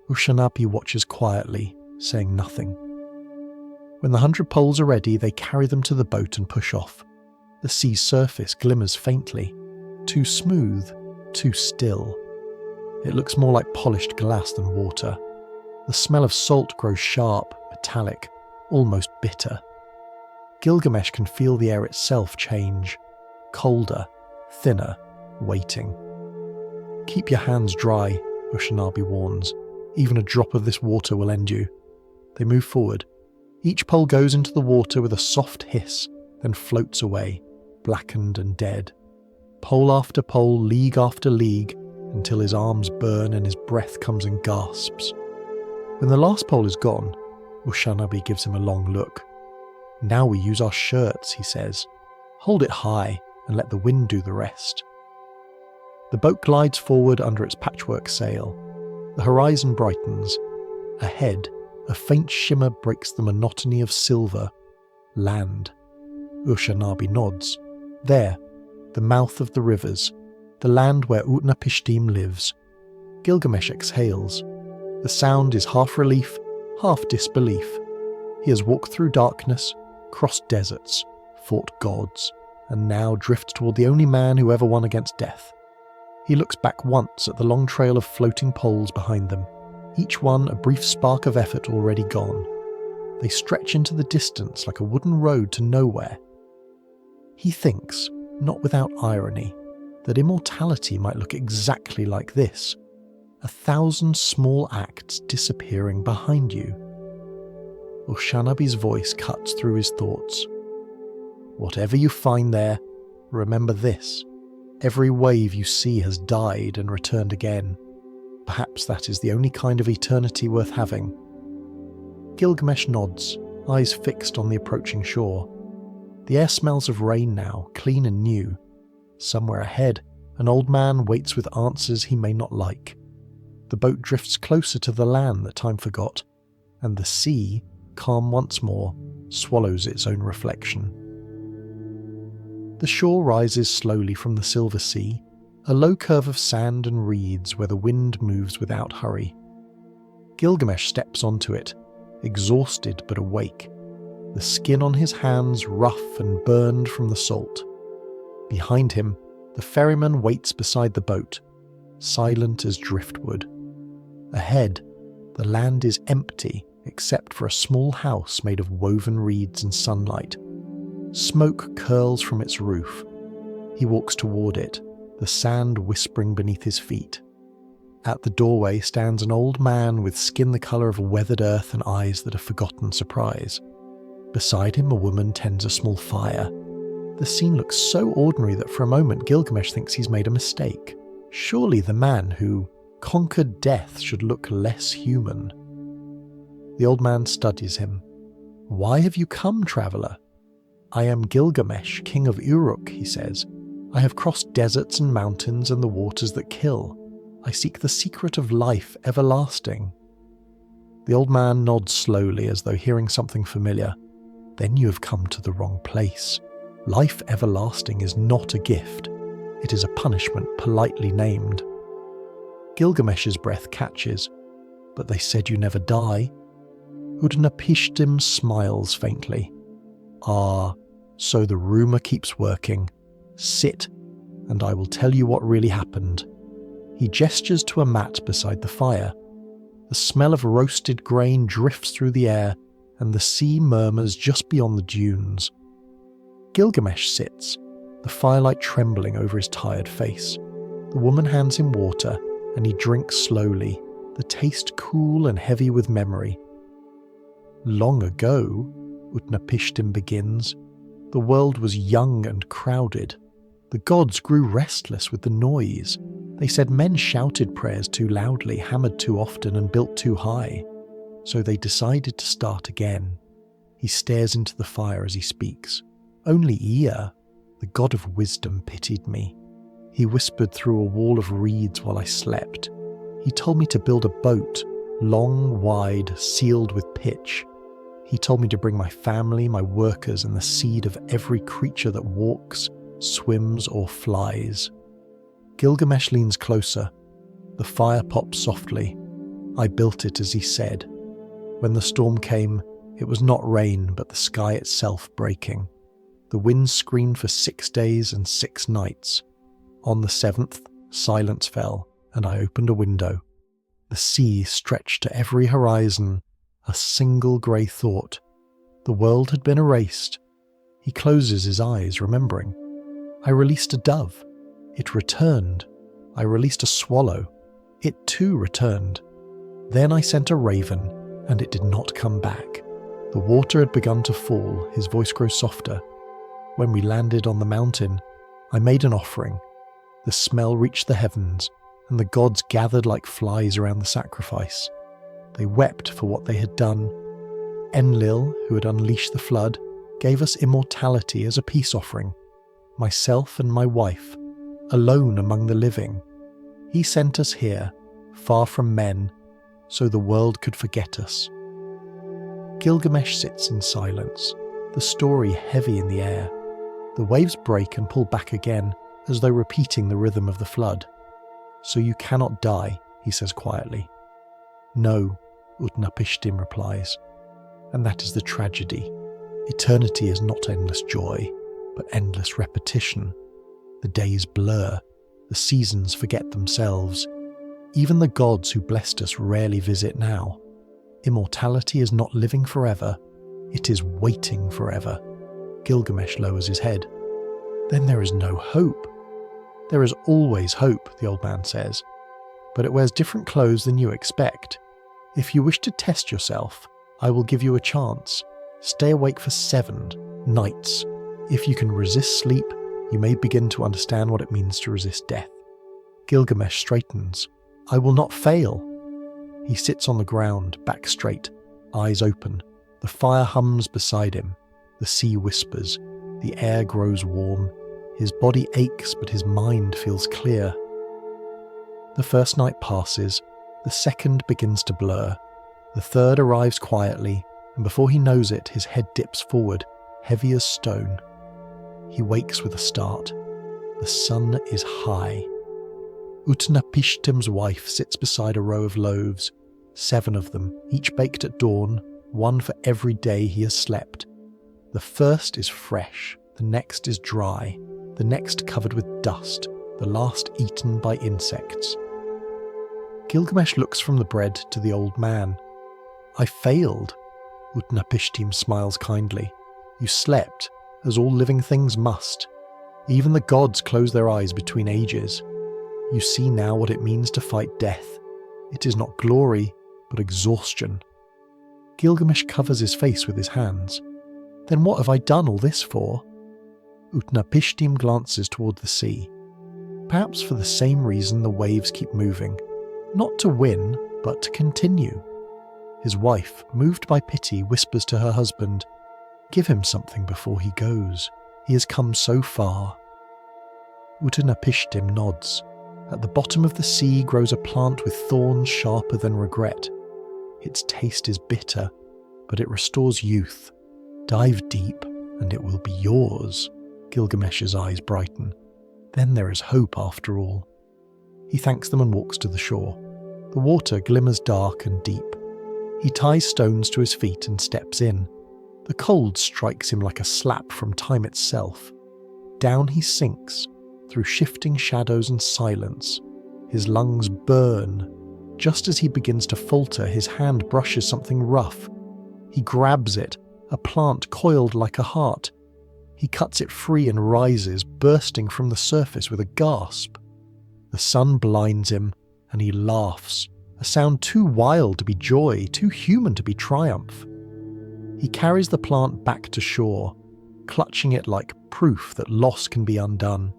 Urshanabi watches quietly, saying nothing. When the 100 poles are ready, they carry them to the boat and push off. The sea's surface glimmers faintly. Too smooth, too still. It looks more like polished glass than water. The smell of salt grows sharp, metallic, almost bitter. Gilgamesh can feel the air itself change. Colder, thinner, waiting. "Keep your hands dry," Urshanabi warns. "Even a drop of this water will end you." They move forward. Each pole goes into the water with a soft hiss, then floats away, blackened and dead. Pole after pole, league after league, until his arms burn and his breath comes in gasps. When the last pole is gone, Urshanabi gives him a long look. "Now we use our shirts," he says. "Hold it high and let the wind do the rest." The boat glides forward under its patchwork sail. The horizon brightens. Ahead, a faint shimmer breaks the monotony of silver. Land. Urshanabi nods. There, the mouth of the rivers, the land where Utnapishtim lives. Gilgamesh exhales. The sound is half relief, half disbelief. He has walked through darkness, crossed deserts, fought gods, and now drifts toward the only man who ever won against death. He looks back once at the long trail of floating poles behind them, each one a brief spark of effort already gone. They stretch into the distance like a wooden road to nowhere. He thinks, not without irony, that immortality might look exactly like this, 1,000 small acts disappearing behind you. Urshanabi's voice cuts through his thoughts. Whatever you find there, remember this. Every wave you see has died and returned again. Perhaps that is the only kind of eternity worth having. Gilgamesh nods, eyes fixed on the approaching shore. The air smells of rain now, clean and new. Somewhere ahead, an old man waits with answers he may not like. The boat drifts closer to the land that time forgot, and the sea, calm once more, swallows its own reflection. The shore rises slowly from the silver sea, a low curve of sand and reeds where the wind moves without hurry. Gilgamesh steps onto it, exhausted but awake, the skin on his hands rough and burned from the salt. Behind him, the ferryman waits beside the boat, silent as driftwood. Ahead, the land is empty except for a small house made of woven reeds and sunlight. Smoke curls from its roof. He walks toward it, the sand whispering beneath his feet. At the doorway stands an old man with skin the colour of weathered earth and eyes that have forgotten surprise. Beside him, a woman tends a small fire. The scene looks so ordinary that for a moment Gilgamesh thinks he's made a mistake. Surely the man who conquered death should look less human. The old man studies him. "Why have you come, traveller?" "I am Gilgamesh, king of Uruk," he says. "I have crossed deserts and mountains and the waters that kill. I seek the secret of life everlasting." The old man nods slowly as though hearing something familiar. "Then you have come to the wrong place. Life everlasting is not a gift. It is a punishment politely named." Gilgamesh's breath catches. "But they said you never die." Utnapishtim smiles faintly. "Ah, so the rumour keeps working. Sit, and I will tell you what really happened." He gestures to a mat beside the fire. The smell of roasted grain drifts through the air, and the sea murmurs just beyond the dunes. Gilgamesh sits, the firelight trembling over his tired face. The woman hands him water, and he drinks slowly, the taste cool and heavy with memory. "Long ago," Utnapishtim begins, "the world was young and crowded. The gods grew restless with the noise. They said men shouted prayers too loudly, hammered too often, and built too high. So they decided to start again." He stares into the fire as he speaks. "Only Ea, the god of wisdom, pitied me. He whispered through a wall of reeds while I slept. He told me to build a boat, long, wide, sealed with pitch. He told me to bring my family, my workers, and the seed of every creature that walks, swims, or flies." Gilgamesh leans closer. The fire pops softly. "I built it as he said. When the storm came, it was not rain, but the sky itself breaking. The wind screamed for 6 days and 6 nights. On the 7th, silence fell, and I opened a window. The sea stretched to every horizon, a single grey thought. The world had been erased." He closes his eyes, remembering. "I released a dove. It returned. I released a swallow. It too returned. Then I sent a raven, and it did not come back." The water had begun to fall. His voice grows softer. "When we landed on the mountain, I made an offering. The smell reached the heavens, and the gods gathered like flies around the sacrifice. They wept for what they had done. Enlil, who had unleashed the flood, gave us immortality as a peace offering. Myself and my wife, alone among the living. He sent us here, far from men, so the world could forget us." Gilgamesh sits in silence, the story heavy in the air. The waves break and pull back again, as though repeating the rhythm of the flood. "So you cannot die," he says quietly. "No," Utnapishtim replies. "And that is the tragedy. Eternity is not endless joy, but endless repetition. The days blur, the seasons forget themselves. Even the gods who blessed us rarely visit now. Immortality is not living forever, it is waiting forever." Gilgamesh lowers his head. "Then there is no hope." "There is always hope," the old man says, "but it wears different clothes than you expect. If you wish to test yourself, I will give you a chance. Stay awake for 7 nights. If you can resist sleep, you may begin to understand what it means to resist death." Gilgamesh straightens. "I will not fail." He sits on the ground, back straight, eyes open. The fire hums beside him. The sea whispers. The air grows warm. His body aches, but his mind feels clear. The first night passes. The second begins to blur. The third arrives quietly, and before he knows it, his head dips forward, heavy as stone. He wakes with a start. The sun is high. Utnapishtim's wife sits beside a row of loaves, 7 of them, each baked at dawn, 1 for every day he has slept. The first is fresh, the next is dry, the next covered with dust, the last eaten by insects. Gilgamesh looks from the bread to the old man. "I failed." Utnapishtim smiles kindly. "You slept, as all living things must. Even the gods close their eyes between ages. You see now what it means to fight death. It is not glory, but exhaustion." Gilgamesh covers his face with his hands. "Then what have I done all this for?" Utnapishtim glances toward the sea. Perhaps for the same reason the waves keep moving. Not to win, but to continue. His wife, moved by pity, whispers to her husband, "Give him something before he goes. He has come so far." Utnapishtim nods. At the bottom of the sea grows a plant with thorns sharper than regret. Its taste is bitter, but it restores youth. Dive deep, and it will be yours. Gilgamesh's eyes brighten. Then there is hope after all. He thanks them and walks to the shore. The water glimmers dark and deep. He ties stones to his feet and steps in. The cold strikes him like a slap from time itself. Down he sinks, through shifting shadows and silence. His lungs burn. Just as he begins to falter, his hand brushes something rough. He grabs it, a plant coiled like a heart. He cuts it free and rises, bursting from the surface with a gasp. The sun blinds him, and he laughs, a sound too wild to be joy, too human to be triumph. He carries the plant back to shore, clutching it like proof that loss can be undone.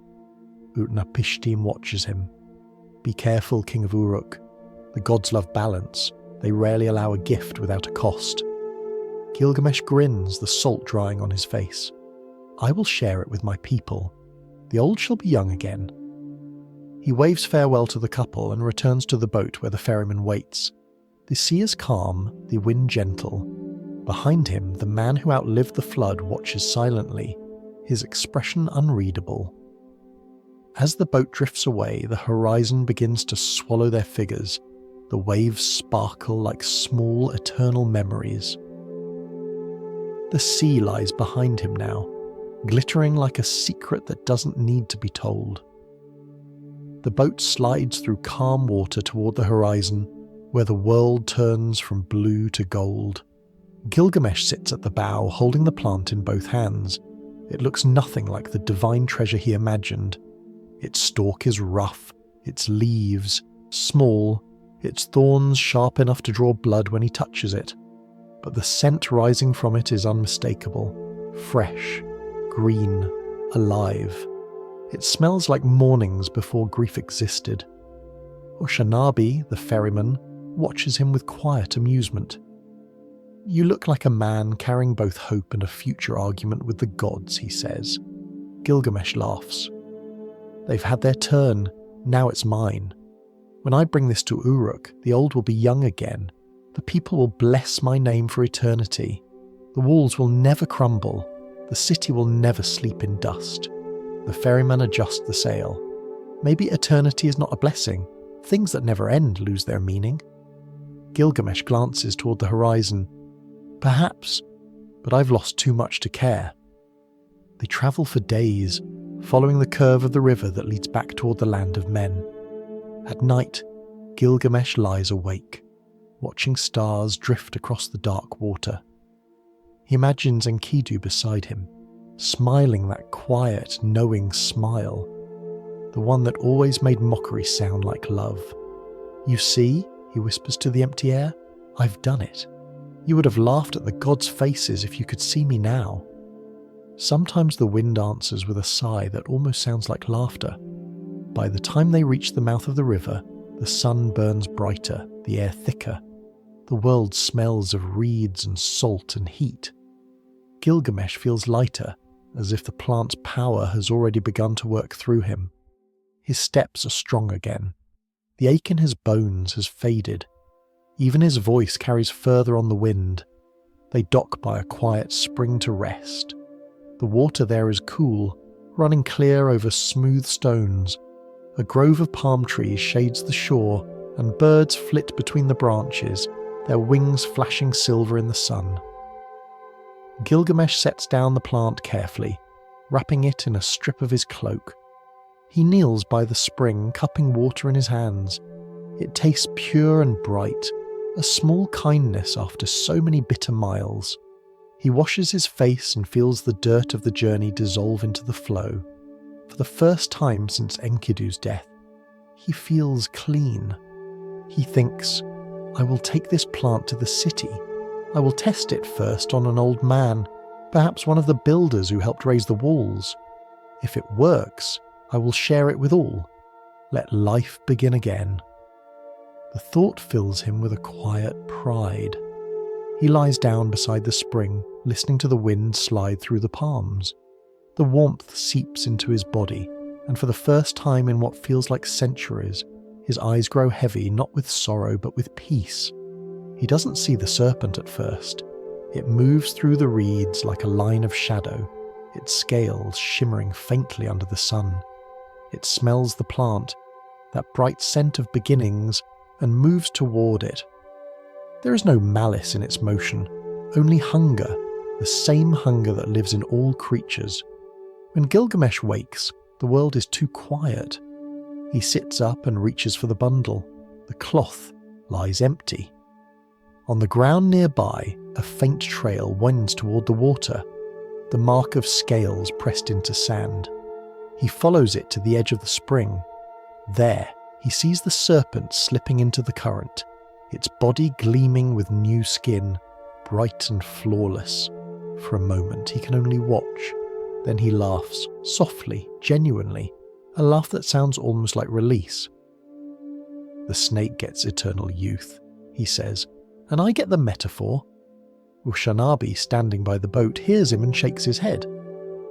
Utnapishtim watches him. "Be careful, King of Uruk. The gods love balance. They rarely allow a gift without a cost." Gilgamesh grins, the salt drying on his face. "I will share it with my people. The old shall be young again." He waves farewell to the couple and returns to the boat where the ferryman waits. The sea is calm, the wind gentle. Behind him, the man who outlived the flood watches silently, his expression unreadable. As the boat drifts away, the horizon begins to swallow their figures. The waves sparkle like small, eternal memories. The sea lies behind him now, glittering like a secret that doesn't need to be told. The boat slides through calm water toward the horizon, where the world turns from blue to gold. Gilgamesh sits at the bow, holding the plant in both hands. It looks nothing like the divine treasure he imagined. Its stalk is rough, its leaves small, its thorns sharp enough to draw blood when he touches it. But the scent rising from it is unmistakable, fresh, green, alive. It smells like mornings before grief existed. Oshanabi, the ferryman, watches him with quiet amusement. "You look like a man carrying both hope and a future argument with the gods," he says. Gilgamesh laughs. "They've had their turn, now it's mine. When I bring this to Uruk, the old will be young again. The people will bless my name for eternity. The walls will never crumble. The city will never sleep in dust." The ferryman adjusts the sail. Maybe eternity is not a blessing. Things that never end lose their meaning. Gilgamesh glances toward the horizon. "Perhaps, but I've lost too much to care." They travel for days, following the curve of the river that leads back toward the land of men. At night, Gilgamesh lies awake, watching stars drift across the dark water. He imagines Enkidu beside him, smiling that quiet, knowing smile, the one that always made mockery sound like love. "You see," he whispers to the empty air, "I've done it. You would have laughed at the gods' faces if you could see me now." Sometimes the wind answers with a sigh that almost sounds like laughter. By the time they reach the mouth of the river, the sun burns brighter, the air thicker. The world smells of reeds and salt and heat. Gilgamesh feels lighter, as if the plant's power has already begun to work through him. His steps are strong again. The ache in his bones has faded. Even his voice carries further on the wind. They dock by a quiet spring to rest. The water there is cool, running clear over smooth stones. A grove of palm trees shades the shore, and birds flit between the branches, their wings flashing silver in the sun. Gilgamesh sets down the plant carefully, wrapping it in a strip of his cloak. He kneels by the spring, cupping water in his hands. It tastes pure and bright, a small kindness after so many bitter miles. He washes his face and feels the dirt of the journey dissolve into the flow. For the first time since Enkidu's death, he feels clean. He thinks, I will take this plant to the city. I will test it first on an old man, perhaps one of the builders who helped raise the walls. If it works, I will share it with all. Let life begin again. The thought fills him with a quiet pride. He lies down beside the spring, listening to the wind slide through the palms. The warmth seeps into his body, and for the first time in what feels like centuries, his eyes grow heavy not with sorrow but with peace. He doesn't see the serpent at first. It moves through the reeds like a line of shadow, its scales shimmering faintly under the sun. It smells the plant, that bright scent of beginnings, and moves toward it. There is no malice in its motion, only hunger, the same hunger that lives in all creatures. When Gilgamesh wakes, the world is too quiet. He sits up and reaches for the bundle. The cloth lies empty. On the ground nearby, a faint trail winds toward the water, the mark of scales pressed into sand. He follows it to the edge of the spring. There, he sees the serpent slipping into the current, its body gleaming with new skin, bright and flawless. For a moment he can only watch. Then he laughs, softly, genuinely, a laugh that sounds almost like release. The snake gets eternal youth, he says, and I get the metaphor. Ushanabi, standing by the boat, hears him and shakes his head.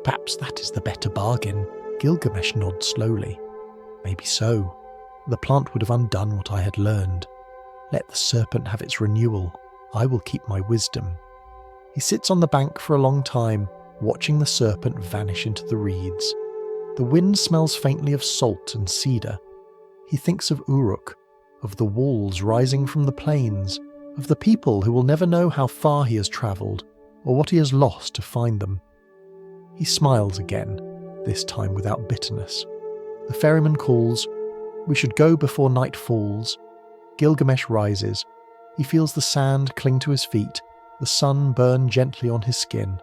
Perhaps that is the better bargain. Gilgamesh nods slowly. Maybe so. The plant would have undone what I had learned. Let the serpent have its renewal. I will keep my wisdom. He sits on the bank for a long time, watching the serpent vanish into the reeds. The wind smells faintly of salt and cedar. He thinks of Uruk, of the walls rising from the plains, of the people who will never know how far he has travelled, or what he has lost to find them. He smiles again, this time without bitterness. The ferryman calls, "We should go before night falls." Gilgamesh rises. He feels the sand cling to his feet, the sun burn gently on his skin.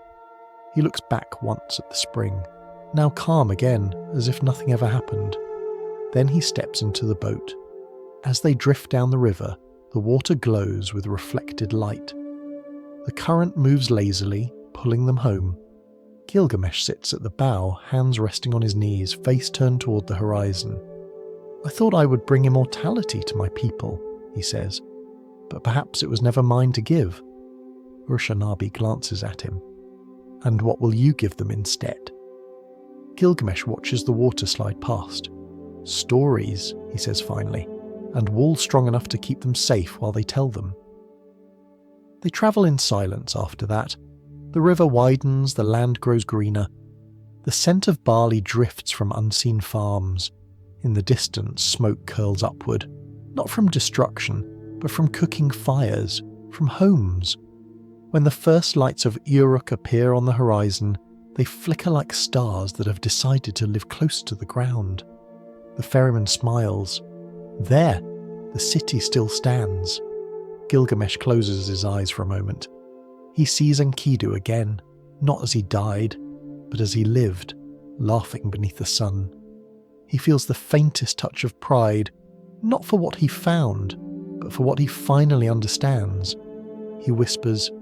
He looks back once at the spring, now calm again, as if nothing ever happened. Then he steps into the boat. As they drift down the river, the water glows with reflected light. The current moves lazily, pulling them home. Gilgamesh sits at the bow, hands resting on his knees, face turned toward the horizon. I thought I would bring immortality to my people, he says, but perhaps it was never mine to give. Urshanabi glances at him. And what will you give them instead? Gilgamesh watches the water slide past. Stories, he says finally, and walls strong enough to keep them safe while they tell them. They travel in silence after that. The river widens, the land grows greener. The scent of barley drifts from unseen farms. In the distance, smoke curls upward, not from destruction, but from cooking fires, from homes. When the first lights of Uruk appear on the horizon, they flicker like stars that have decided to live close to the ground. The ferryman smiles. There, the city still stands. Gilgamesh closes his eyes for a moment. He sees Enkidu again, not as he died, but as he lived, laughing beneath the sun. He feels the faintest touch of pride, not for what he found, but for what he finally understands. He whispers,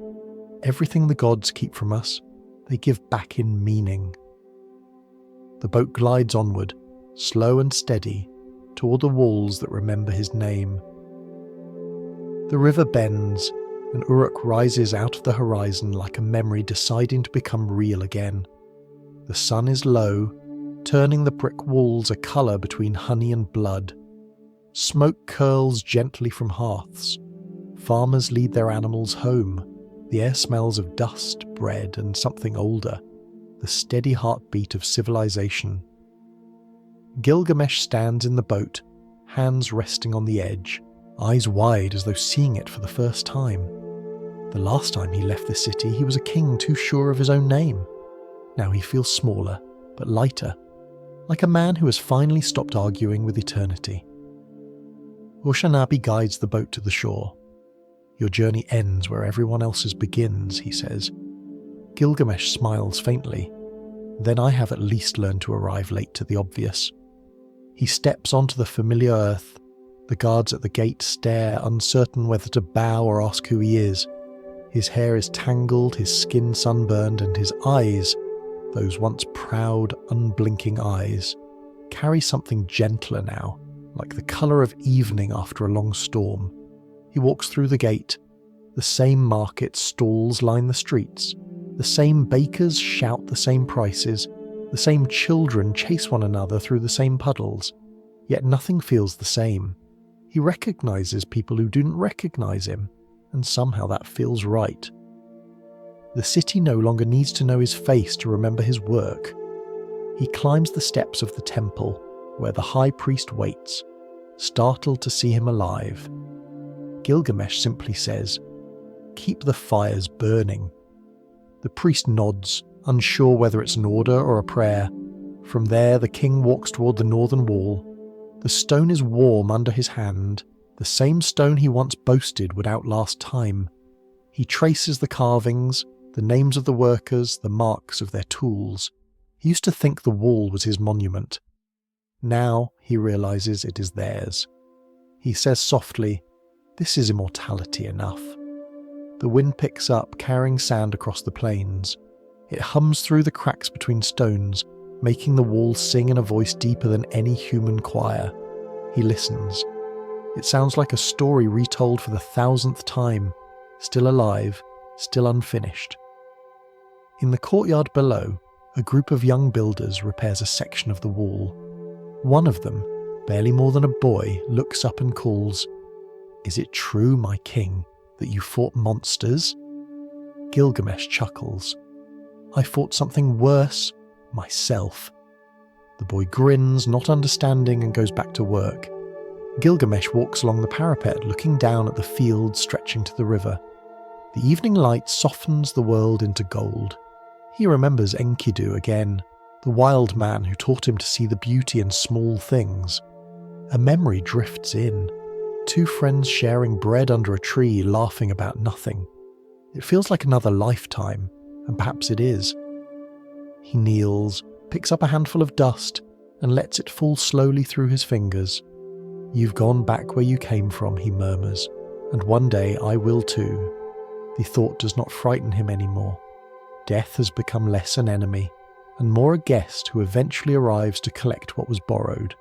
"Everything the gods keep from us, they give back in meaning." The boat glides onward, slow and steady, toward the walls that remember his name. The river bends, and Uruk rises out of the horizon like a memory deciding to become real again. The sun is low, turning the brick walls a colour between honey and blood. Smoke curls gently from hearths. Farmers lead their animals home. The air smells of dust, bread, and something older, the steady heartbeat of civilization. Gilgamesh stands in the boat, hands resting on the edge, eyes wide as though seeing it for the first time. The last time he left the city, he was a king too sure of his own name. Now he feels smaller, but lighter, like a man who has finally stopped arguing with eternity. Ushanabi guides the boat to the shore. Your journey ends where everyone else's begins, he says. Gilgamesh smiles faintly. Then I have at least learned to arrive late to the obvious. He steps onto the familiar earth. The guards at the gate stare, uncertain whether to bow or ask who he is. His hair is tangled, his skin sunburned, and his eyes, those once proud, unblinking eyes, carry something gentler now, like the colour of evening after a long storm. He walks through the gate. The same market stalls line the streets. The same bakers shout the same prices. The same children chase one another through the same puddles. Yet nothing feels the same. He recognises people who didn't recognise him, and somehow that feels right. The city no longer needs to know his face to remember his work. He climbs the steps of the temple, where the high priest waits, startled to see him alive. Gilgamesh simply says, "Keep the fires burning." The priest nods, unsure whether it's an order or a prayer. From there, the king walks toward the northern wall. The stone is warm under his hand, the same stone he once boasted would outlast time. He traces the carvings, the names of the workers, the marks of their tools. He used to think the wall was his monument. Now he realizes it is theirs. He says softly, "This is immortality enough." The wind picks up, carrying sand across the plains. It hums through the cracks between stones, making the walls sing in a voice deeper than any human choir. He listens. It sounds like a story retold for the 1,000th time, still alive, still unfinished. In the courtyard below, a group of young builders repairs a section of the wall. One of them, barely more than a boy, looks up and calls, "Is it true, my king, that you fought monsters?" Gilgamesh chuckles. "I fought something worse, myself." The boy grins, not understanding, and goes back to work. Gilgamesh walks along the parapet, looking down at the fields stretching to the river. The evening light softens the world into gold. He remembers Enkidu again, the wild man who taught him to see the beauty in small things. A memory drifts in. Two friends sharing bread under a tree, laughing about nothing. It feels like another lifetime, and perhaps it is. He kneels, picks up a handful of dust, and lets it fall slowly through his fingers. "You've gone back where you came from," he murmurs, "and one day I will too." The thought does not frighten him anymore. Death has become less an enemy, and more a guest who eventually arrives to collect what was borrowed.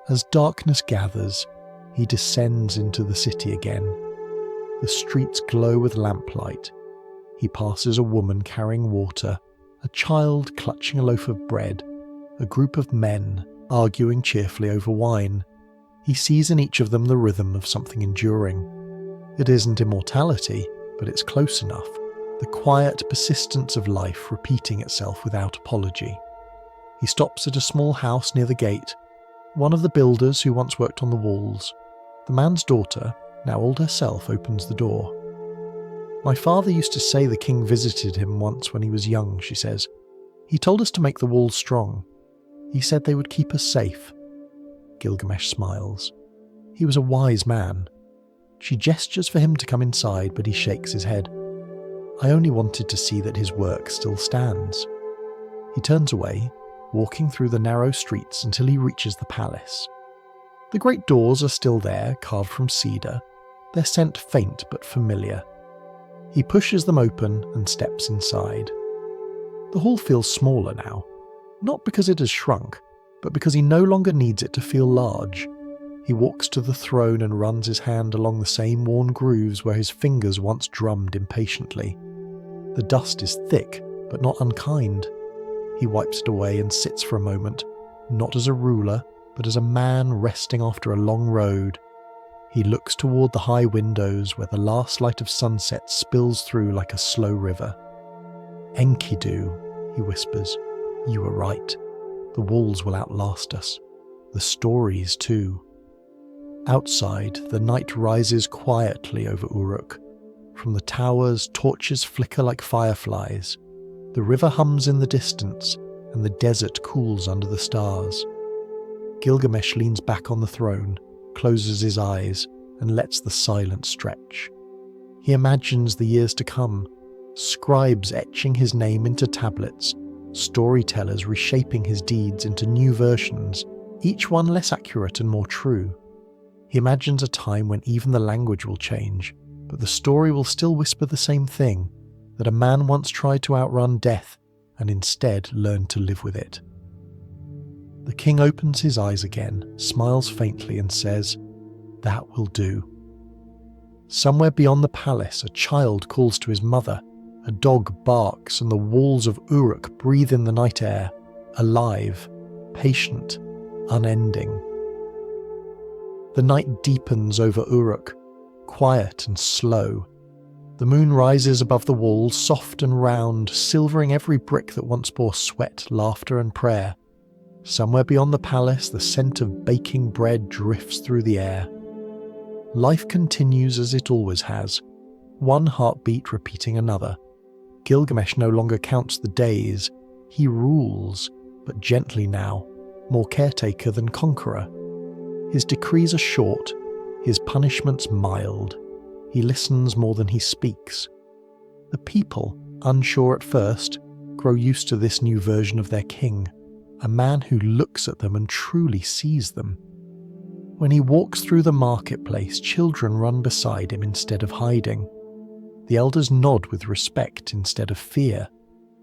As darkness gathers, he descends into the city again. The streets glow with lamplight. He passes a woman carrying water, a child clutching a loaf of bread, a group of men arguing cheerfully over wine. He sees in each of them the rhythm of something enduring. It isn't immortality, but it's close enough. The quiet persistence of life repeating itself without apology. He stops at a small house near the gate. One of the builders who once worked on the walls. The man's daughter, now old herself, opens the door. "My father used to say the king visited him once when he was young," she says. "He told us to make the walls strong. He said they would keep us safe." Gilgamesh smiles. He was a wise man. She gestures for him to come inside, but he shakes his head. "I only wanted to see that his work still stands." He turns away, walking through the narrow streets until he reaches the palace. The great doors are still there, carved from cedar, their scent faint but familiar. He pushes them open and steps inside. The hall feels smaller now, not because it has shrunk, but because he no longer needs it to feel large. He walks to the throne and runs his hand along the same worn grooves where his fingers once drummed impatiently. The dust is thick, but not unkind. He wipes it away and sits for a moment, not as a ruler, but as a man resting after a long road. He looks toward the high windows where the last light of sunset spills through like a slow river. "Enkidu," he whispers, "you were right. The walls will outlast us. The stories too." Outside, the night rises quietly over Uruk. From the towers, torches flicker like fireflies. The river hums in the distance, and the desert cools under the stars. Gilgamesh leans back on the throne, closes his eyes, and lets the silence stretch. He imagines the years to come, scribes etching his name into tablets, storytellers reshaping his deeds into new versions, each one less accurate and more true. He imagines a time when even the language will change, but the story will still whisper the same thing, that a man once tried to outrun death and instead learned to live with it. The king opens his eyes again, smiles faintly and says, "That will do." Somewhere beyond the palace, a child calls to his mother, a dog barks, and the walls of Uruk breathe in the night air, alive, patient, unending. The night deepens over Uruk, quiet and slow. The moon rises above the walls, soft and round, silvering every brick that once bore sweat, laughter and prayer. Somewhere beyond the palace, the scent of baking bread drifts through the air. Life continues as it always has, one heartbeat repeating another. Gilgamesh no longer counts the days. He rules, but gently now, more caretaker than conqueror. His decrees are short, his punishments mild. He listens more than he speaks. The people, unsure at first, grow used to this new version of their king, a man who looks at them and truly sees them. When he walks through the marketplace, children run beside him instead of hiding. The elders nod with respect instead of fear.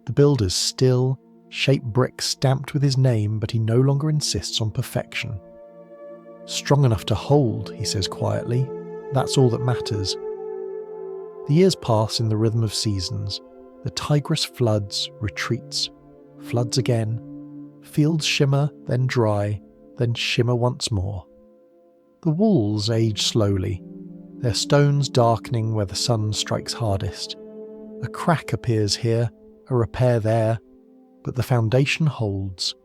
The builders still, shape bricks stamped with his name, but he no longer insists on perfection. "Strong enough to hold," he says quietly. "That's all that matters." The years pass in the rhythm of seasons. The Tigris floods, retreats, floods again. Fields shimmer, then dry, then shimmer once more. The walls age slowly, their stones darkening where the sun strikes hardest. A crack appears here, a repair there, but the foundation holds.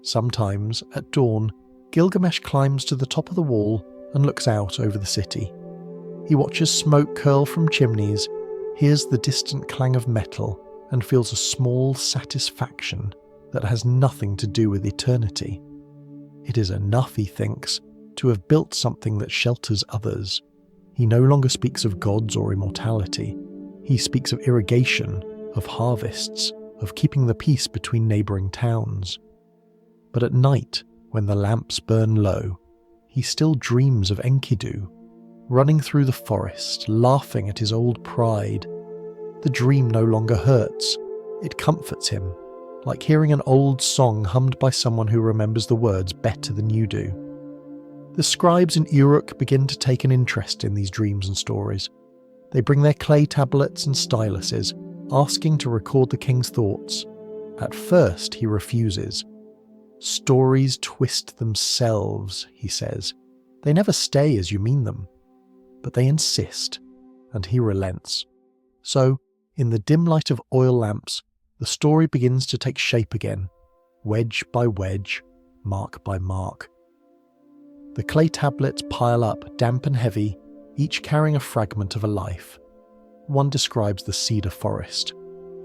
Sometimes, at dawn, Gilgamesh climbs to the top of the wall and looks out over the city. He watches smoke curl from chimneys, hears the distant clang of metal, and feels a small satisfaction that has nothing to do with eternity. It is enough, he thinks, to have built something that shelters others. He no longer speaks of gods or immortality. He speaks of irrigation, of harvests, of keeping the peace between neighbouring towns. But at night, when the lamps burn low, he still dreams of Enkidu, running through the forest, laughing at his old pride. The dream no longer hurts, it comforts him, like hearing an old song hummed by someone who remembers the words better than you do. The scribes in Uruk begin to take an interest in these dreams and stories. They bring their clay tablets and styluses, asking to record the king's thoughts. At first he refuses. "Stories twist themselves," he says. "They never stay as you mean them." But they insist, and he relents. So, in the dim light of oil lamps, the story begins to take shape again, wedge by wedge, mark by mark. The clay tablets pile up, damp and heavy, each carrying a fragment of a life. One describes the cedar forest,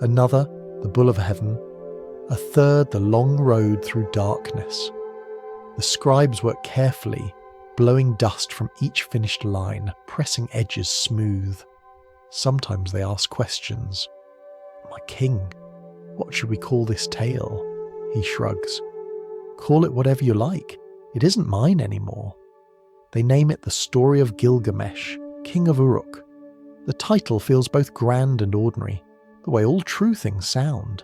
another the bull of heaven, a third the long road through darkness. The scribes work carefully, blowing dust from each finished line, pressing edges smooth. Sometimes they ask questions. "My king, what should we call this tale?" He shrugs. "Call it whatever you like. It isn't mine anymore." They name it The Story of Gilgamesh, King of Uruk. The title feels both grand and ordinary, the way all true things sound.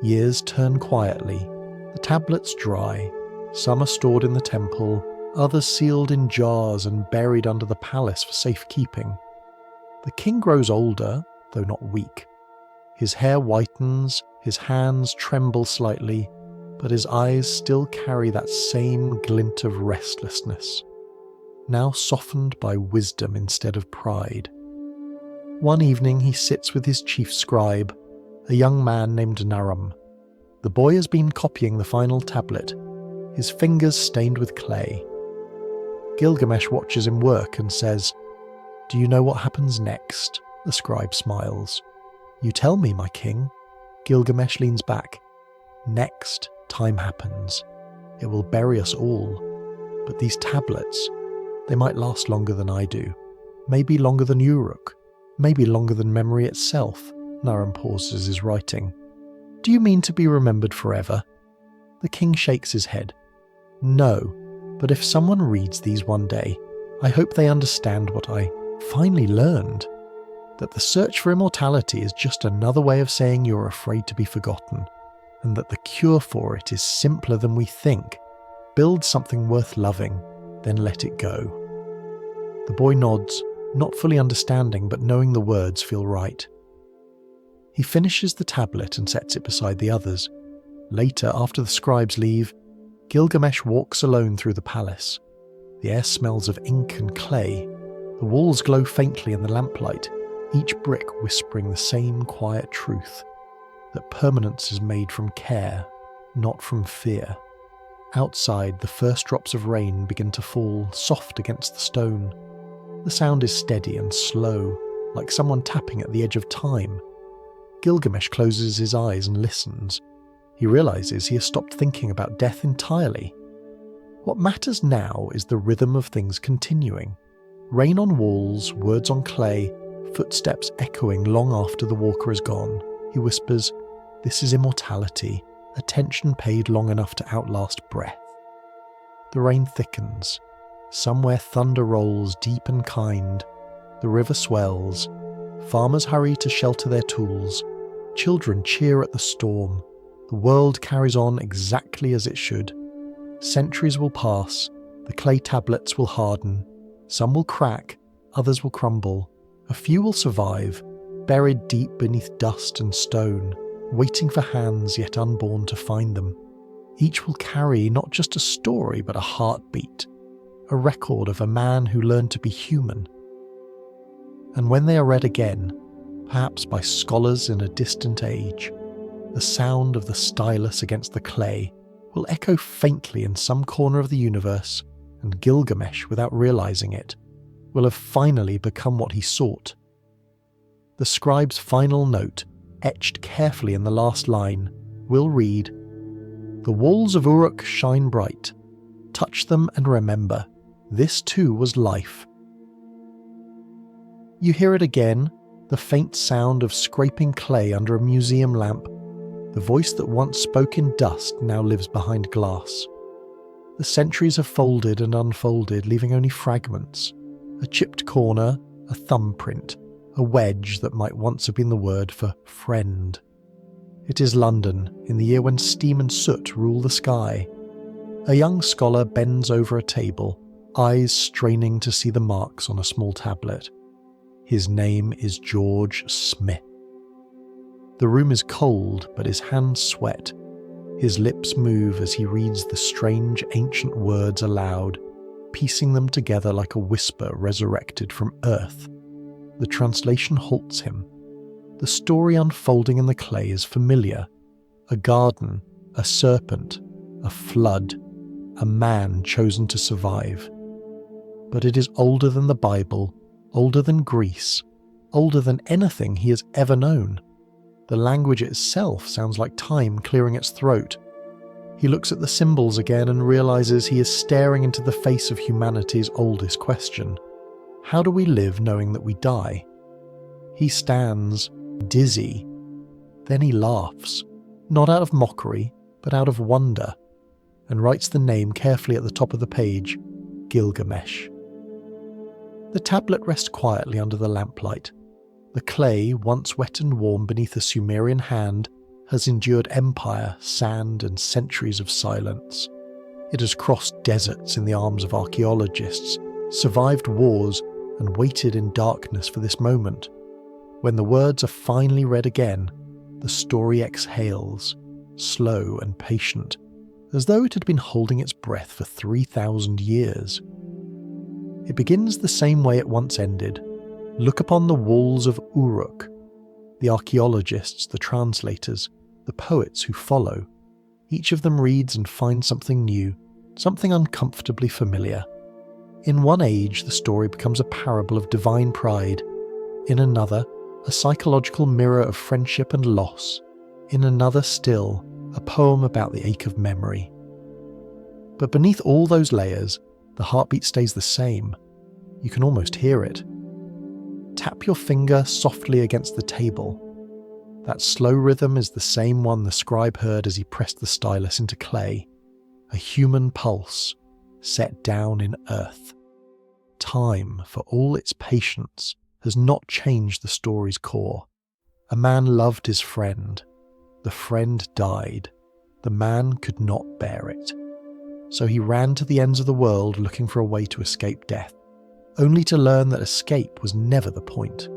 Years turn quietly, the tablets dry, some are stored in the temple, others sealed in jars and buried under the palace for safekeeping. The king grows older, though not weak. His hair whitens, His hands tremble slightly, but his eyes still carry that same glint of restlessness, now softened by wisdom instead of pride. One evening he sits with his chief scribe, a young man named Naram. The boy has been copying the final tablet, his fingers stained with clay. Gilgamesh watches him work and says, "Do you know what happens next?" The scribe smiles. "You tell me, my king." Gilgamesh leans back. "Next, time happens. It will bury us all. But these tablets, they might last longer than I do. Maybe longer than Uruk. Maybe longer than memory itself." Naram pauses his writing. "Do you mean to be remembered forever?" The king shakes his head. "No, but if someone reads these one day, I hope they understand what I finally learned. That the search for immortality is just another way of saying you're afraid to be forgotten, and that the cure for it is simpler than we think. Build something worth loving, then let it go." The boy nods, not fully understanding but knowing the words feel right. He finishes the tablet and sets it beside the others. Later, after the scribes leave, Gilgamesh walks alone through the palace. The air smells of ink and clay. The walls glow faintly in the lamplight, each brick whispering the same quiet truth, that permanence is made from care, not from fear. Outside, the first drops of rain begin to fall soft against the stone. The sound is steady and slow, like someone tapping at the edge of time. Gilgamesh closes his eyes and listens. He realizes he has stopped thinking about death entirely. What matters now is the rhythm of things continuing. Rain on walls, words on clay, footsteps echoing long after the walker is gone. He whispers, "This is immortality, attention paid long enough to outlast breath." The rain thickens. Somewhere thunder rolls deep and kind. The river swells. Farmers hurry to shelter their tools. Children cheer at the storm. The world carries on exactly as it should. Centuries will pass. The clay tablets will harden. Some will crack. Others will crumble. A few will survive, buried deep beneath dust and stone, waiting for hands yet unborn to find them. Each will carry not just a story but a heartbeat, a record of a man who learned to be human. And when they are read again, perhaps by scholars in a distant age, the sound of the stylus against the clay will echo faintly in some corner of the universe, and Gilgamesh, without realizing it, will have finally become what he sought. The scribe's final note, etched carefully in the last line, will read, "The walls of Uruk shine bright. Touch them and remember, this too was life." You hear it again, the faint sound of scraping clay under a museum lamp. The voice that once spoke in dust now lives behind glass. The centuries have folded and unfolded, leaving only fragments. A chipped corner, a thumbprint, a wedge that might once have been the word for friend. It is London, in the year when steam and soot rule the sky. A young scholar bends over a table, eyes straining to see the marks on a small tablet. His name is George Smith. The room is cold, but his hands sweat. His lips move as he reads the strange ancient words aloud, piecing them together like a whisper resurrected from earth. The translation halts him. The story unfolding in the clay is familiar. A garden, a serpent, a flood, a man chosen to survive. But it is older than the Bible, older than Greece, older than anything he has ever known. The language itself sounds like time clearing its throat. He looks at the symbols again and realizes he is staring into the face of humanity's oldest question. How do we live knowing that we die? He stands, dizzy. Then he laughs, not out of mockery, but out of wonder, and writes the name carefully at the top of the page, Gilgamesh. The tablet rests quietly under the lamplight. The clay, once wet and warm beneath a Sumerian hand, has endured empire, sand, and centuries of silence. It has crossed deserts in the arms of archaeologists, survived wars, and waited in darkness for this moment. When the words are finally read again, the story exhales, slow and patient, as though it had been holding its breath for 3,000 years. It begins the same way it once ended. Look upon the walls of Uruk. The archaeologists, the translators, the poets who follow. Each of them reads and finds something new, something uncomfortably familiar. In one age, the story becomes a parable of divine pride. In another, a psychological mirror of friendship and loss. In another still, a poem about the ache of memory. But beneath all those layers, the heartbeat stays the same. You can almost hear it. Tap your finger softly against the table. That slow rhythm is the same one the scribe heard as he pressed the stylus into clay. A human pulse, set down in earth. Time, for all its patience, has not changed the story's core. A man loved his friend. The friend died. The man could not bear it. So he ran to the ends of the world looking for a way to escape death, only to learn that escape was never the point.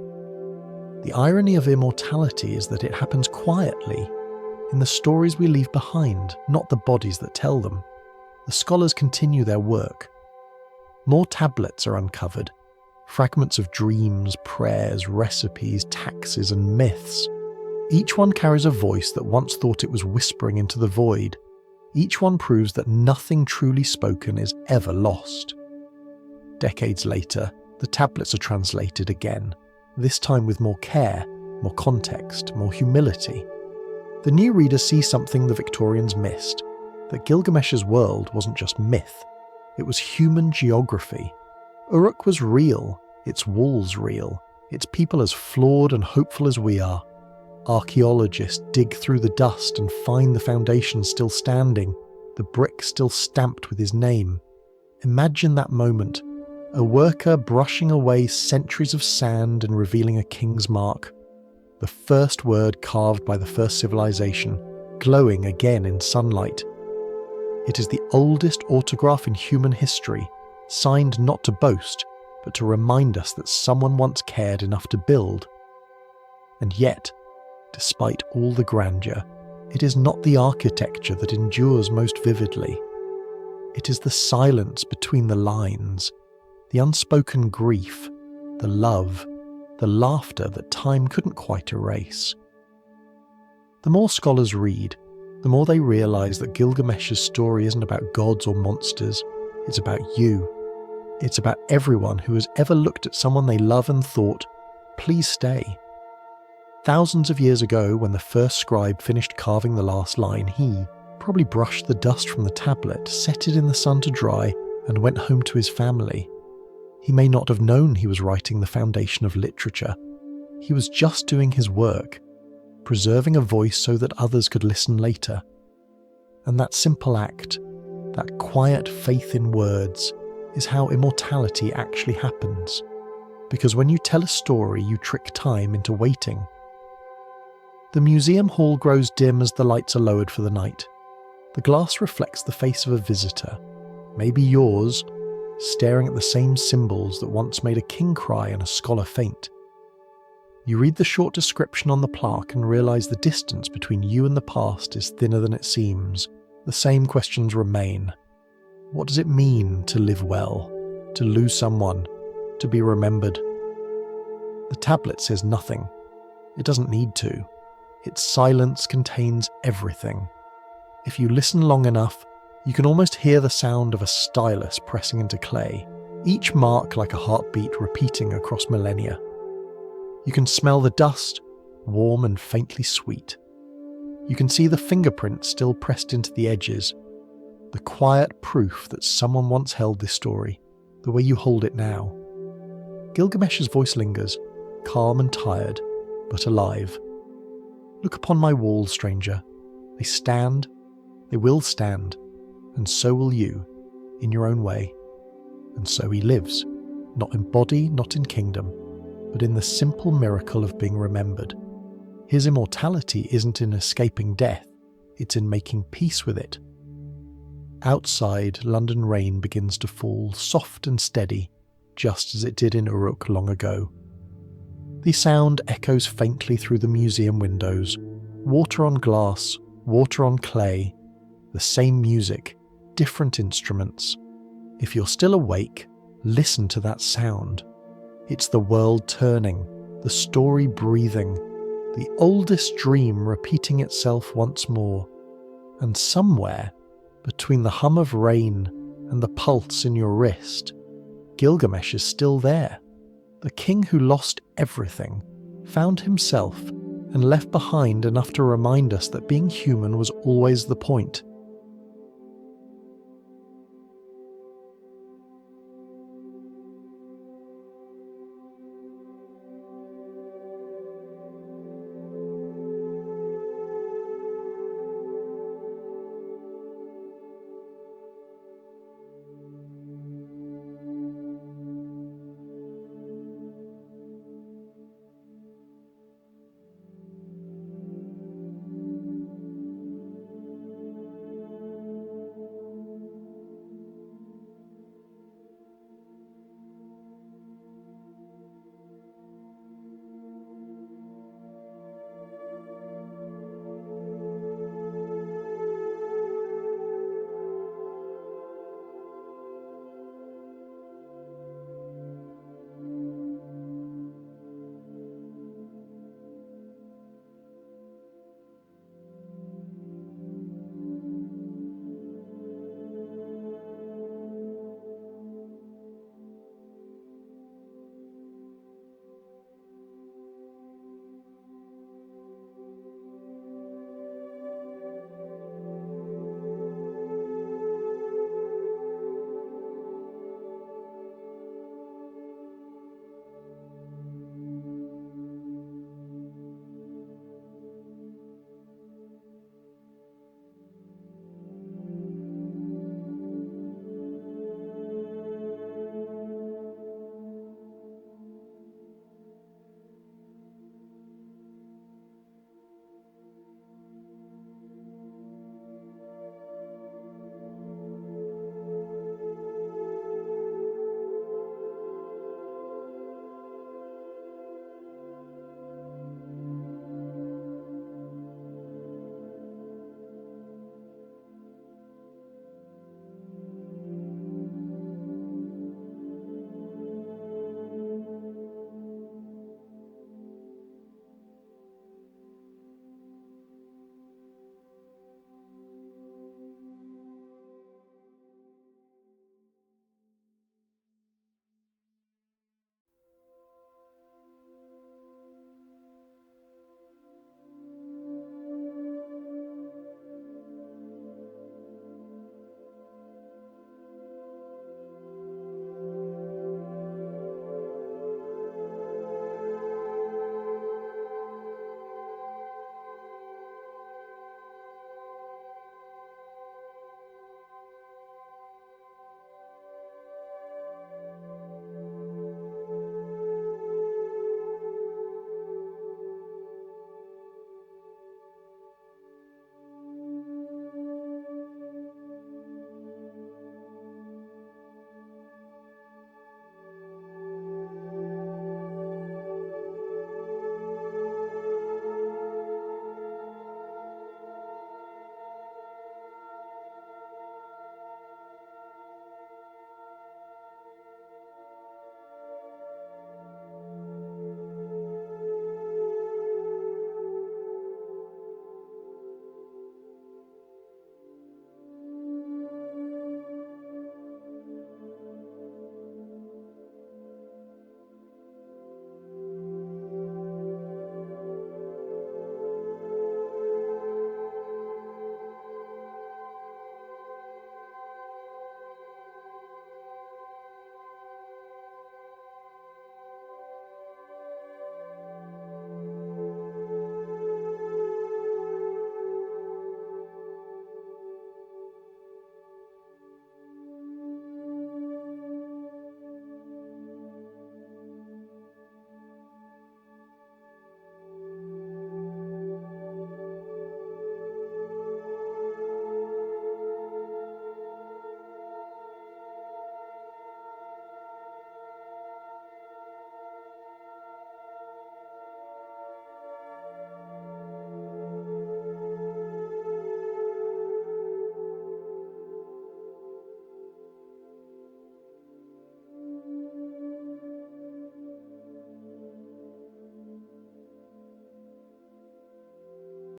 The irony of immortality is that it happens quietly, in the stories we leave behind, not the bodies that tell them. The scholars continue their work. More tablets are uncovered, fragments of dreams, prayers, recipes, taxes, and myths. Each one carries a voice that once thought it was whispering into the void. Each one proves that nothing truly spoken is ever lost. Decades later, the tablets are translated again, this time with more care, more context, more humility. The new reader sees something the Victorians missed, that Gilgamesh's world wasn't just myth, it was human geography. Uruk was real, its walls real, its people as flawed and hopeful as we are. Archaeologists dig through the dust and find the foundations still standing, the bricks still stamped with his name. Imagine that moment, a worker brushing away centuries of sand and revealing a king's mark. The first word carved by the first civilization, glowing again in sunlight. It is the oldest autograph in human history, signed not to boast, but to remind us that someone once cared enough to build. And yet, despite all the grandeur, it is not the architecture that endures most vividly. It is the silence between the lines, the unspoken grief, the love, the laughter that time couldn't quite erase. The more scholars read, the more they realise that Gilgamesh's story isn't about gods or monsters, it's about you. It's about everyone who has ever looked at someone they love and thought, please stay. Thousands of years ago, when the first scribe finished carving the last line, he probably brushed the dust from the tablet, set it in the sun to dry, and went home to his family. He may not have known he was writing the foundation of literature. He was just doing his work, preserving a voice so that others could listen later. And that simple act, that quiet faith in words, is how immortality actually happens. Because when you tell a story, you trick time into waiting. The museum hall grows dim as the lights are lowered for the night. The glass reflects the face of a visitor, maybe yours, staring at the same symbols that once made a king cry and a scholar faint. You read the short description on the plaque and realise the distance between you and the past is thinner than it seems. The same questions remain. What does it mean to live well, to lose someone, to be remembered? The tablet says nothing. It doesn't need to. Its silence contains everything. If you listen long enough, you can almost hear the sound of a stylus pressing into clay, each mark like a heartbeat repeating across millennia. You can smell the dust, warm and faintly sweet. You can see the fingerprints still pressed into the edges, the quiet proof that someone once held this story, the way you hold it now. Gilgamesh's voice lingers, calm and tired, but alive. Look upon my walls, stranger. They stand, they will stand, and so will you, in your own way. And so he lives, not in body, not in kingdom, but in the simple miracle of being remembered. His immortality isn't in escaping death, it's in making peace with it. Outside, London rain begins to fall, soft and steady, just as it did in Uruk long ago. The sound echoes faintly through the museum windows, Water on glass, water on clay, the same music, different instruments. If you're still awake, listen to that sound. It's the world turning, the story breathing, the oldest dream repeating itself once more. And somewhere, between the hum of rain and the pulse in your wrist, Gilgamesh is still there. The king who lost everything, found himself, and left behind enough to remind us that being human was always the point.